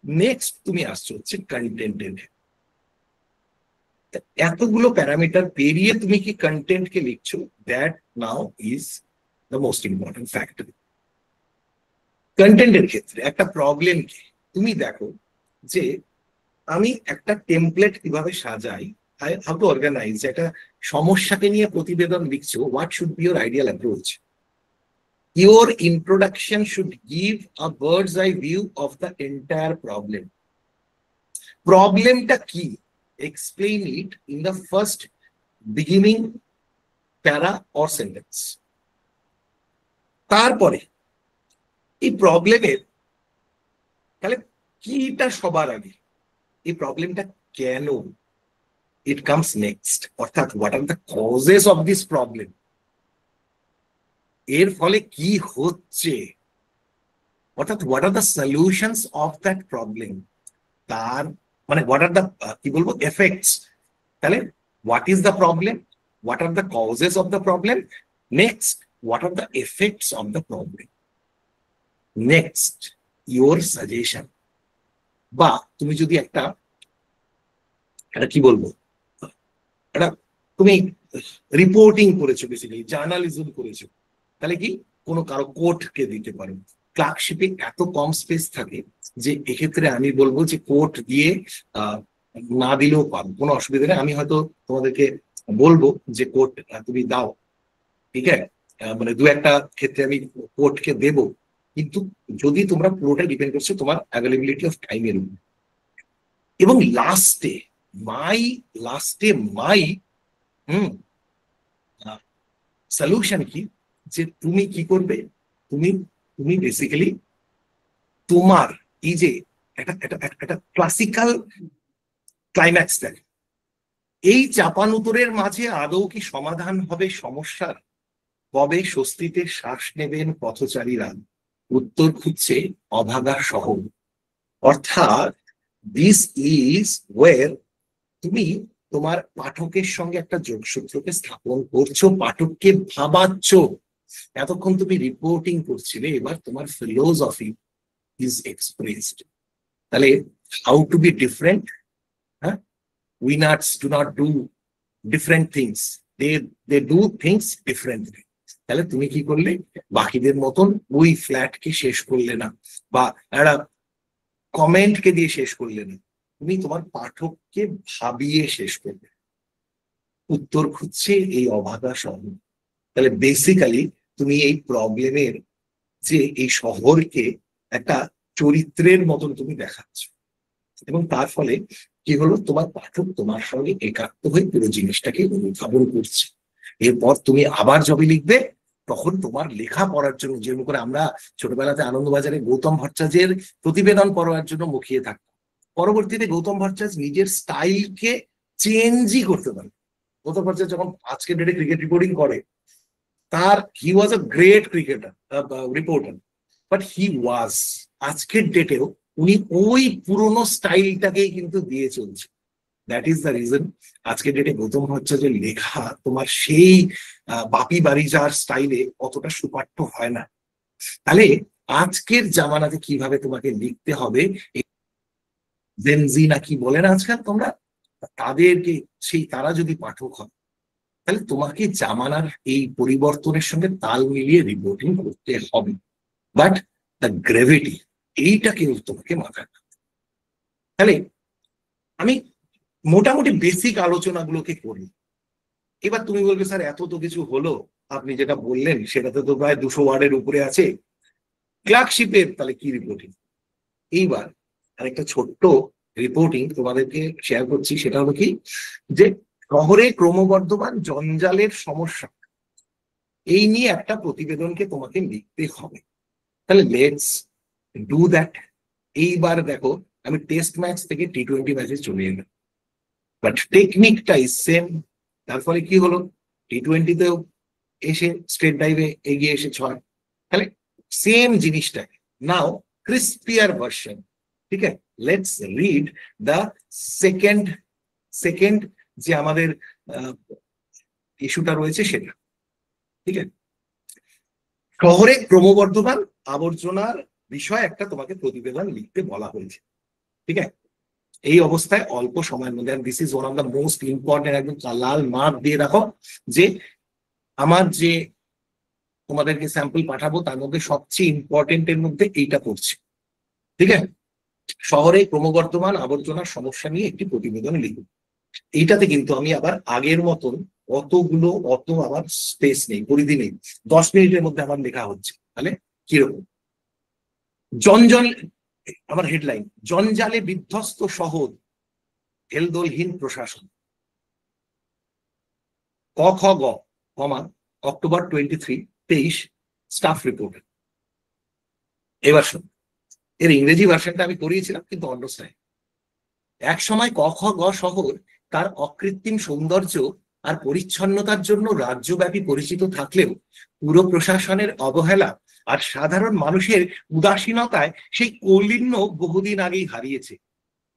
নেক্সট তুমি আসছো হচ্ছে কন্টেন্টের। এতগুলো প্যারামিটার পেরিয়ে তুমি কি কন্টেন্ট কে লিখছো, that now is the most important factor. কন্টেন্টের ক্ষেত্রে একটা প্রবলেম কি, তুমি দেখো যে আমি একটা টেমপ্লেট কিভাবে সাজাই, আই হাউ টু অর্গানাইজ, একটা সমস্যাকে নিয়ে প্রতিবেদন লিখছো, what should be your ideal approach. Your introduction should give a bird's eye view of the entire problem. Problemটা কি? Explain it in the first beginning para or sentence. তারপরে এই প্রবলেমের তাহলে কিটা সবার আগে, এই প্রবলেমটা কেন, it comes next, অর্থাৎ what are the causes of this problem, এর ফলে কি হচ্ছে, অর্থাৎ what are the solutions of that problem, তার মানে হোয়াট আর দ্য কি বলবো এফেক্টস। তাহলে what is the problem, what are the causes of the problem, next what are the effects of the problem, next your suggestion. বা তুমি যদি একটা কি বলবো, একটা তুমি রিপোর্টিং করেছো, বেসিক্যালি জার্নালিজম করেছো, তাহলে কি কোনো কারো কোর্টকে দিতে পারো। ক্লার্কশিপে এত কম স্পেস থাকে যে এক্ষেত্রে আমি বলবো যে কোর্ট দিয়ে না দিলেও পারো, কোনো অসুবিধা নেই। আমি হয়তো তোমাদেরকে বলবো যে কোর্ট তুমি দাও, ঠিক আছে, মানে দু একটা ক্ষেত্রে আমি কোর্টকে দেব, কিন্তু যদি তোমরা পুরোটা ডিপেন্ড করছে তোমার অ্যাভেলেবিলিটি অফ টাইমের উপর। এবং লাস্টে মাই সলিউশন কি, যে তুমি কি করবে, তুমি বেসিক্যালি তোমার এই যে একটা ক্লাসিক্যাল ক্লাইম্যাক্স দেয়, এই চাপানুতরের মাঝে আদৌ কি সমাধান হবে সমস্যার, কবে স্বস্তিতে শ্বাস নেবেন পথচারীরা, উত্তর খুঁজছে অভাগা শহর। অর্থাৎ দিস ইজ ওয়ের তুমি তোমার পাঠকের সঙ্গে একটা যোগসূত্রকে স্থাপন করছো, পাঠককে ভাবাচ্ছ। এতক্ষণ তুমি রিপোর্টিং করছিলে, এবার তোমার ফিলোসফি ইজ এক্সপ্রেসড। তাহলে হাউ টু বি ডিফারেন্ট, হ্যাঁ, winners do not do different things, they do things differently. তাহলে তুমি কি করলে, বাকিদের মতন ওই ফ্ল্যাটকে শেষ করলে না, বা একটা কমেন্টকে দিয়ে শেষ করলে না, তুমি তোমার পাঠককে ভাবিয়ে শেষ করবে। উত্তর খুঁজছে এই অভাগা শহর। তাহলে বেসিক্যালি তুমি এই প্রবলেমের যে এই শহরকে একটা চরিত্রের মতন তুমি দেখাচ্ছ, এবং তার ফলে কি হলো, তোমার পাঠক তোমার সঙ্গে একাত্ম হয়ে পুরো জিনিসটাকে অনুধাবন করছে। এরপর তুমি আবার যবে লিখবে, তখন তোমার লেখা পড়ার জন্য, যেরকম করে আমরা ছোটবেলাতে আনন্দবাজারে গৌতম ভট্টাচার্যের প্রতিবেদন পড়ার জন্য মুখিয়ে থাকতাম, পরবর্তীতে গৌতম ভট্টাচার্য নিজের স্টাইলকে চেঞ্জই করতে পারে। গৌতম ভট্টাচার্য যখন আজকের ডেটে ক্রিকেট রিপোর্টিং করে, he was a great cricketer reporter, but he was আজকের ডেটেও উনি ওই পুরোনো স্টাইলটাকেই কিন্তু দিয়ে চলছে। দ্যাট ইজ দ্য রিজন আজকে ডেটে গৌতম হচ্ছে যে লেখা তোমার সেই বাপি বাড়িজার স্টাইলে অতটা সুপাঠ্য হয় না। তাহলে আজকের জামানাতে কিভাবে তোমাকে লিখতে হবে, জেনজি না কি বলে না আজকাল তোমরা, তাদেরকে তারা যদি পাঠক হয় তাহলে তোমাকে জামানার এই পরিবর্তনের সঙ্গে তাল মিলিয়ে রিপোর্টিং করতে হবে। বাট দ্য গ্রেভিটি এইটাকে তোমাকে মাথায় রাখতে। তাহলে আমি মোটামুটি বেসিক আলোচনাগুলোকে করি। এবার তুমি বলবে স্যার এত তো কিছু হলো, আপনি যেটা বললেন সেটাতে তো প্রায় 200 ওয়ার্ডের উপরে আছে, ক্লার্কশিপের তাহলে কি রিপোর্টিং? এইবার আরেকটা ছোট্ট রিপোর্টিং তোমাদেরকে শেয়ার করছি, সেটা হলো কি যে শহরে ক্রমবর্ধমান জঞ্জালের সমস্যা, এই নিয়ে একটা প্রতিবেদনকে তোমাকে লিখতে হবে। তাহলে লেটস ডু দ্যাট। এইবার দেখো আমি টেস্ট ম্যাচ থেকে T20 ম্যাচে চলে এলাম, বাট টেকনিকটা ইজ সেম। তার ফলে কি হলো, T20তেও এসে স্ট্রেট ডাইভে এগিয়ে এসে 6, তাহলে সেম জিনিসটা নাও ক্রিস্পিয়ার ভার্সন। ঠিক আছে, লেটস রিড দ্য সেকেন্ড যে আমাদের ইস্যুটা রয়েছে সেটা। ঠিক আছে, শহরে ক্রমবর্ধমান আবর্জনার বিষয়ে একটা তোমাকে প্রতিবেদন লিখতে বলা হয়েছে। ঠিক আছে, এই অবস্থায় অল্প সময়ের মধ্যে, this is one of the most important, একদম লাল মার্ক দিয়ে রাখো যে আমার যে তোমাদেরকে স্যাম্পল পাঠাবো তার মধ্যে সবচেয়ে ইম্পর্টেন্ট এর মধ্যে এইটা পড়ছে। ঠিক আছে, শহরে ক্রমবর্ধমান আবর্জনার সমস্যা নিয়ে একটি প্রতিবেদন লিখুন। এইটাতে কিন্তু আমি আবার আগের মতন অত আমার স্পেস নেই, পরিধি নেই, 10 মিনিটের মধ্যে আমার লেখা হচ্ছে। তাহলে কিরকম জঞ্জল, আমার হেডলাইন, জঞ্জালে বিধ্বস্ত শহর, হেলদোলহীন প্রশাসন, ক খ গ, অক্টোবর 23 স্টাফ রিপোর্ট। এবার শোন, এর ইংরেজি ভার্সনটা আমি করিয়েছিলাম কিন্তু অন্ডারস্ট্যান্ড। এক সময় ক খ গ শহর তার অকৃত্রিম সৌন্দর্য আর পরিচ্ছন্নতার জন্য রাজ্যব্যাপী পরিচিত থাকলেও পুর প্রশাসনের অবহেলা আর সাধারণ মানুষের উদাসীনতায় সেই কৌলিন্য বহুদিন আগেই হারিয়েছে।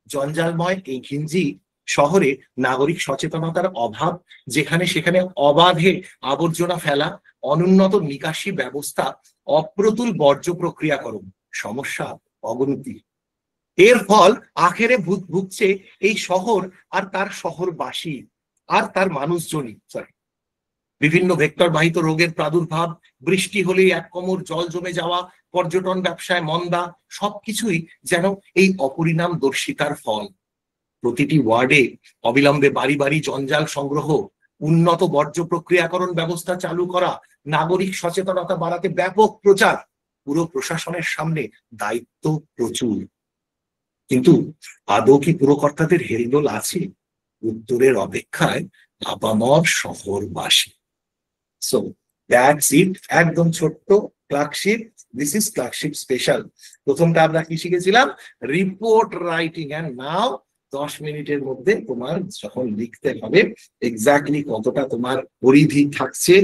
জঞ্জালময় এই ঘিঞ্জি শহরে নাগরিক সচেতনতার অভাব, যেখানে সেখানে অবাধে আবর্জনা ফেলা, অনুন্নত নিকাশি ব্যবস্থা, অপ্রতুল বর্জ্য প্রক্রিয়াকরণ, সমস্যা অবনতি। এর ফল আখেরে ভুগছে এই শহর আর তার শহরবাসী আর তার মানুষজনই। বিভিন্ন ভেক্টর বাহিত রোগের প্রাদুর্ভাব, বৃষ্টি হলেই এক কোমর জল জমে যাওয়া, পর্যটন ব্যবসায় মন্দা, সবকিছুই যেন এই অপরিণাম দর্শিতার ফল। প্রতিটি ওয়ার্ডে অবিলম্বে বাড়ি বাড়ি জঞ্জাল সংগ্রহ, উন্নত বর্জ্য প্রক্রিয়াকরণ ব্যবস্থা চালু করা, নাগরিক সচেতনতা বাড়াতে ব্যাপক প্রচার। পুরো প্রশাসনের সামনে দায়িত্ব প্রচুর, কিন্তু আদৌ কি পুরকর্তাদের হেলদোল আছে? উত্তরের অপেক্ষায় আপামর শহরবাসী। সো দ্যাটস ইট, একদম ছোট্ট clerkship, this is clerkship special. প্রথমটা আমরা কি শিখেছিলাম? Report writing. এন্ড নাও 10 মিনিটের মধ্যে তোমার যখন লিখতে হবে, এক্স্যাক্টলি কতটা তোমার পরিধি থাকছে,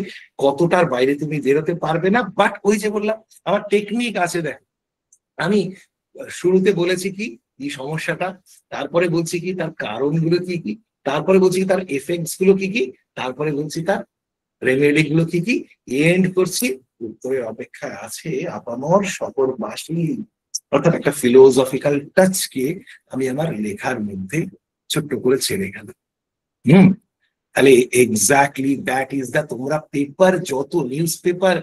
কতটার বাইরে তুমি বেরোতে পারবে না। বাট ওই যে বললাম আমার টেকনিক আছে। দেখো আমি শুরুতে বলেছি কি এই সমস্যাটা, তারপরে বলছি কি তার কারণগুলো কি কি, তারপরে বলছি কি তার এফেক্টস গুলো কি কি, তারপরে বলছি তার রেমেডি গুলো কি কি, এন্ড করছি উত্তরের অপেক্ষায় আছে আপামর শহরবাসী। অর্থাৎ একটা ফিলোসফিক্যাল টাচকে আমি আমার লেখার মধ্যে ছোট্ট করে ছেড়ে গেলাম। তাহলে এক্স্যাক্টলি দ্যাট ইজ দ্য, তোমরা পেপার যত নিউজ পেপার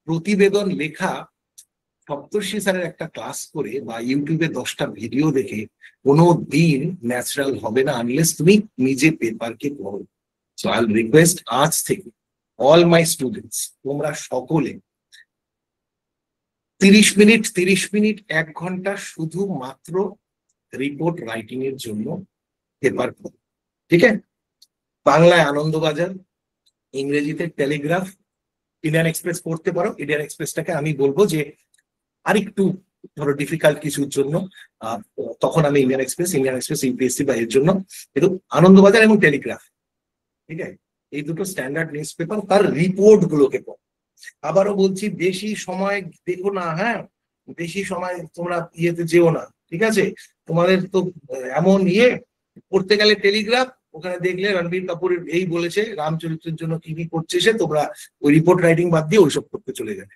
প্রতিবেদন লেখা, সপ্তর্ষি স্যারের একটা ক্লাস করে বা ইউটিউবে 10টা ভিডিও দেখে কোনো দিন ন্যাচারাল হবে না আনলেস তুমি নিজে পেপারকে পড়ো। সো আই উইল রিকোয়েস্ট আজ থেকে অল মাই স্টুডেন্টস, তোমরা সকলে 30 মিনিট 1 ঘন্টা শুধুমাত্র রিপোর্ট রাইটিং এর জন্য পেপার পড়ো। ঠিক আছে, বাংলায় আনন্দবাজার, ইংরেজিতে টেলিগ্রাফ, ইন্ডিয়ান এক্সপ্রেস পড়তে পারো। ইন্ডিয়ান এক্সপ্রেসটাকে আমি বলবো যে আরেকটু ধরো ডিফিকাল্ট কিছুর জন্য, তখন আমি ইন্ডিয়ান এক্সপ্রেস ইউপিএসসি বা এর জন্য, কিন্তু আনন্দবাজার এবং টেলিগ্রাফ, ঠিক আছে, এই দুটো স্ট্যান্ডার্ড নিউজ পেপার, তার রিপোর্ট গুলোকে পড়ো। আবারও বলছি বেশি সময় দেখো না, হ্যাঁ বেশি সময় তোমরা ইয়েতে যেও না, ঠিক আছে? তোমাদের তো এমন পড়তে গেলে টেলিগ্রাফ, ওখানে দেখলে রণবীর কাপুর এই বলেছে রামচরিত্রের জন্য কি কি করছে সে, তোমরা ওই রিপোর্ট রাইটিং বাদ দিয়ে ওইসব করতে চলে গেলে।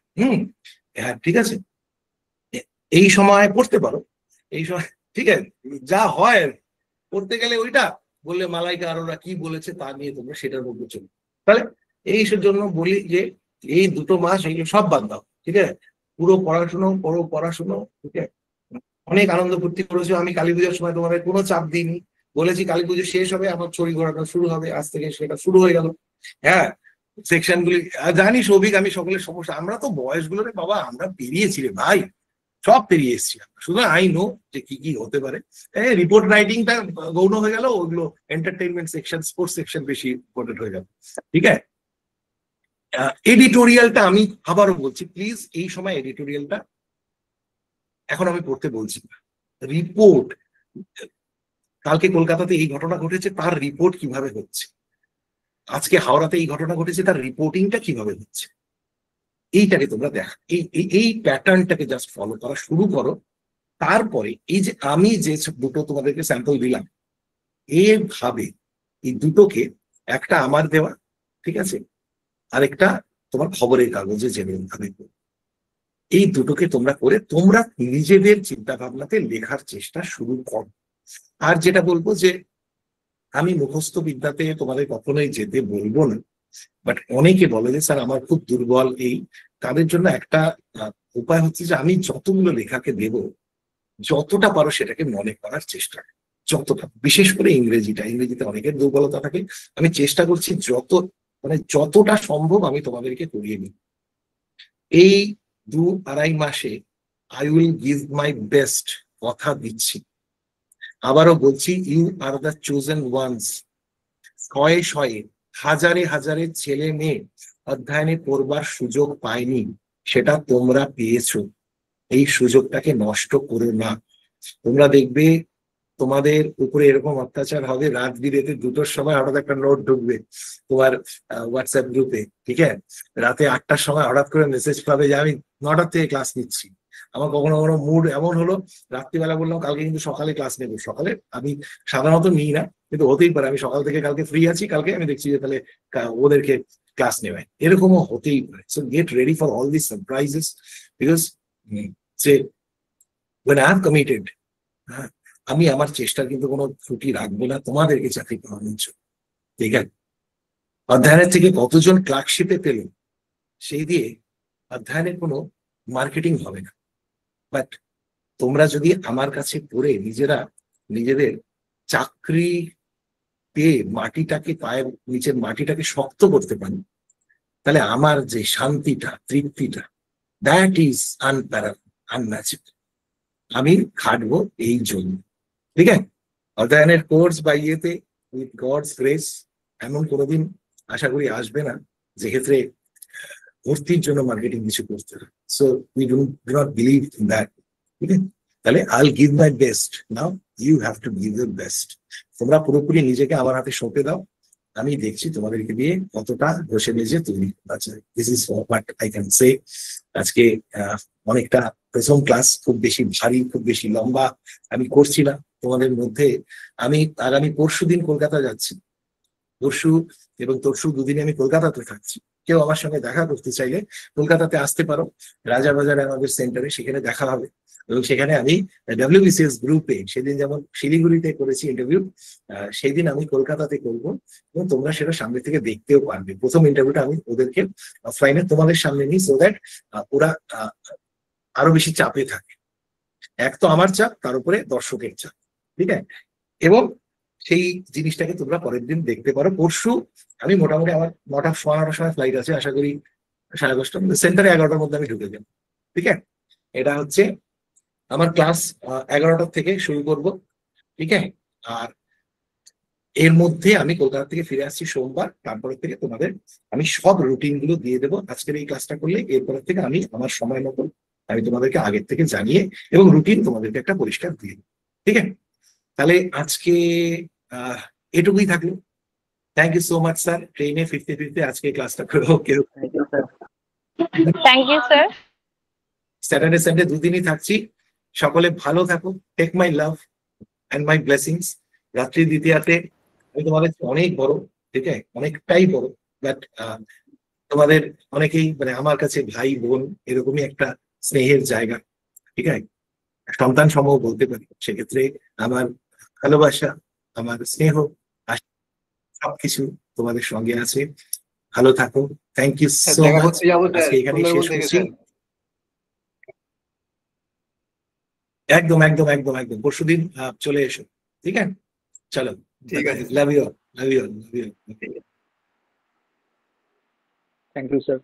হ্যাঁ ঠিক আছে, এই সময় পড়তে পারো, এই সময় ঠিক আছে, যা হয় পড়তে গেলে ওইটা বললে মালাইকা আরোরা কি বলেছে তা নিয়ে তোমরা সেটার মধ্যে চলো। তাহলে এই জন্য বলি যে এই 2 মাস এইগুলো সব বাদ দাও, ঠিক আছে? পুরো পড়াশুনো, ঠিক আছে? অনেক আনন্দ ফুর্তি করেছো, আমি কালী পুজোর সময় তোমাদের কোনো চাপ দিইনি, বলেছি কালী পুজো শেষ হবে আমার ছড়ি ঘোরানো শুরু হবে, আজ থেকে সেটা শুরু হয়ে গেল। হ্যাঁ, সেকশন গুলি জানি সৌভিক, আমি সকলের সমস্যা, আমরা তো বয়সগুলোরে বাবা আমরা পেরিয়েছি রে ভাই, সব পেরিয়ে এসছি আমরা, শুধু আই নো যে কি কি হতে পারে। রিপোর্ট রাইটিংটা গৌণ হয়ে গেল, ওগুলো এন্টারটেইনমেন্ট সেকশন, স্পোর্টস সেকশন বেশি ইম্পর্টেন্ট হয়ে গেল, ঠিক আছে? এডিটোরিয়ালটা আমি আবারও বলছি, প্লিজ এই সময় এডিটোরিয়ালটা এখন আমি পড়তে বলছি না। রিপোর্ট, কালকে কলকাতাতে এই ঘটনা ঘটেছে তার রিপোর্ট কিভাবে হচ্ছে, আজকে হাওড়াতে এই ঘটনা ঘটেছে তার রিপোর্টিংটা কিভাবে হচ্ছে, এইটাকে তোমরা দেখা, এই প্যাটার্নটাকে জাস্ট ফলো করা শুরু করো। তারপরে এই যে আমি যে দুটো তোমাদেরকে স্যাম্পল দিলাম, এভাবে এই দুটোকে, একটা আমার দেওয়া, ঠিক আছে, আরেকটা তোমার খবরের কাগজে যেভাবে ভাবে, এই দুটোকে তোমরা করে তোমরা নিজেদের চিন্তা ভাবনাতে লেখার চেষ্টা শুরু করো। আর যেটা বলবো যে আমি মুখস্থ বিদ্যাতে তোমাদের কখনোই যেতে বলবো না, বাট অনেকে বলে যে স্যার আমার খুব দুর্বল এই, তাদের জন্য একটা উপায় হচ্ছে যে আমি যতগুলো লেখাকে দেব, যতটা পারো সেটাকে মনে করার চেষ্টা, যতটা, বিশেষ করে ইংরেজিতে অনেকের দুর্বলতা থাকে, আমি চেষ্টা করছি যতটা সম্ভব আমি তোমাদেরকে করিয়ে নিই। এই 2-2.5 মাসে I will give my best, কথা দিচ্ছি, আবারও বলছি, you are the chosen ones. শয়ে হাজারে ছেলে মেয়ে অধ্যয়নে পড়বার সুযোগ পায়নি, সেটা তোমরা পেয়েছো, এই সুযোগটাকে নষ্ট করো না। তোমরা দেখবে তোমাদের উপরে এরকম অত্যাচার হবে, রাত বিরেতে 2টোর সময় হঠাৎ একটা নোট ঢুকবে তোমার হোয়াটসঅ্যাপ গ্রুপে, ঠিক আছে? রাতে 8টার সময় হঠাৎ করে মেসেজ পাবে যে আমি 9টার থেকে ক্লাস নিচ্ছি। আমার কখনো কখনো মুড এমন হলো, রাত্রিবেলা বললাম কালকে কিন্তু সকালে ক্লাস নেবো, সকালে আমি সাধারণত নিই না, কিন্তু হতেই পারে আমি সকাল থেকে কালকে ফ্রি আছি, কালকে আমি দেখছি যে তাহলে ওদেরকে ক্লাস নেবে, এরকমও হতেই পারে। So get ready for all this surprises, because when I am committed, আমি আমার চেষ্টার কিন্তু কোনো ত্রুটি রাখবো না তোমাদেরকে চাকরি পাওয়ানোর জন্য, ঠিক আছে? অধ্যয়নের থেকে কতজন ক্লার্কশিপে পেল সেই দিয়ে অধ্যয়নের কোনো মার্কেটিং হবে না, বাট তোমরা যদি আমার কাছে পড়ে নিজেদের চাকরি পেয়ে মাটিটাকে, পায়ের নিচের মাটিটাকে শক্ত করতে পারি, তাহলে আমার যে শান্তিটা, তৃপ্তিটা, দ্যাট ইজ আনম্যাচেবল। আমি খাটবো এই জন্য, ঠিক আছে? অধ্যয়নের কোর্স বা ইয়েতে উইথ গডস গ্রেস এমন কোনোদিন আশা করি আসবে না যে ক্ষেত্রে ভর্তির জন্য মার্কেটিং কিছু করতে হবে। So we do not believe in that, ঠিক আছে? তাহলে I'll give my best, now you have to give your best. তোমরা পুরোপুরি নিজেকে আমার হাতে সঁপে দাও, আমি দেখছি তোমাদেরকে দিয়ে কতটা বসে মেজে তৈরি করা যায়। This is what I can say. আজকে অনেকটা প্রথম ক্লাস, খুব বেশি ভারী, খুব বেশি লম্বা আমি করছি না তোমাদের মধ্যে। আমি আগামী পরশুদিন কলকাতা যাচ্ছি, পরশু এবং তরশু 2 দিনে আমি কলকাতাতে থাকছি। কেউ আমার সঙ্গে দেখা করতে চাইলে কলকাতাতে আসতে পারো, রাজাবাজারে আমাদের সেন্টারে, সেখানে দেখা হবে। এবং সেখানে আমি WBCS গ্রুপে সেদিন যেমন শিলিগুড়িতে করেছি ইন্টারভিউ, সেই দিন আমি কলকাতাতে করবো, এবং তোমরা সেটা সামনে থেকে দেখতেও পারবে। প্রথম ইন্টারভিউটা আমি ওদেরকে অফলাইনে তোমাদের সামনে নিই, সো দ্যাট ওরা আরো বেশি চাপে থাকে। এক তো আমার চাপ, তার উপরে দর্শকের চাপ, ঠিক আছে? এবং সেই জিনিসটাকে তোমরা পরের দিন দেখতে পারো। পরশু আমি মোটামুটি আমার 9টা 9:15 সময় ফ্লাইট আছে, আশা করি 10:30টার মধ্যে, সেন্টারে 11টার মধ্যে আমি ঢুকে যাবো, ঠিক আছে? এটা হচ্ছে আমার ক্লাস 11টার থেকে শুরু করব, ঠিক আছে? আর এর মধ্যে আমি কলকাতা থেকে ফিরে আসছি সোমবার, তারপরে থেকে তোমাদের আমি সব রুটিন গুলো দিয়ে দেবো। আজকের এই ক্লাসটা করলে এরপরের থেকে আমি আমার সময় মতো আমি তোমাদেরকে আগের থেকে জানিয়ে এবং রুটিন তোমাদেরকে একটা পরিষ্কার দিয়ে দেবো, ঠিক আছে? তাহলে আজকে এটুকুই থাকলো। Thank you so much sir, ট্রেনে ফিরতে ফিরতে আজকে ক্লাসটা করে। Okay, Thank you, sir. Saturday Sunday 2 দিনই থাকছি, সকলে ভালো থাকো, take my love and my blessings. রাত্রি দ্বিতীয়াতে আমি তোমাদের চেয়ে অনেক বড়, ঠিক আছে, অনেকটাই বড়, বাট তোমাদের অনেকেই মানে আমার কাছে ভাই বোন এরকমই একটা স্নেহের জায়গা, ঠিক আছে, সন্তান সমূহ বলতে পারি। সেক্ষেত্রে আমার ভালোবাসা, আমার স্নেহ, সবকিছু তোমাদের সঙ্গে আছে। ভালো থাকো, থ্যাংক ইউ সো দেখা মাচ। করতে যাবো স্যার, আজকে এখানে সুন্দরবন শেষ থেকে করছি। স্যার। একদম একদম একদম একদম পরশুদিন চলে এসো, ঠিক আছে, চলো, ঠিক আছে। Love you, love you, love you. Thank you sir.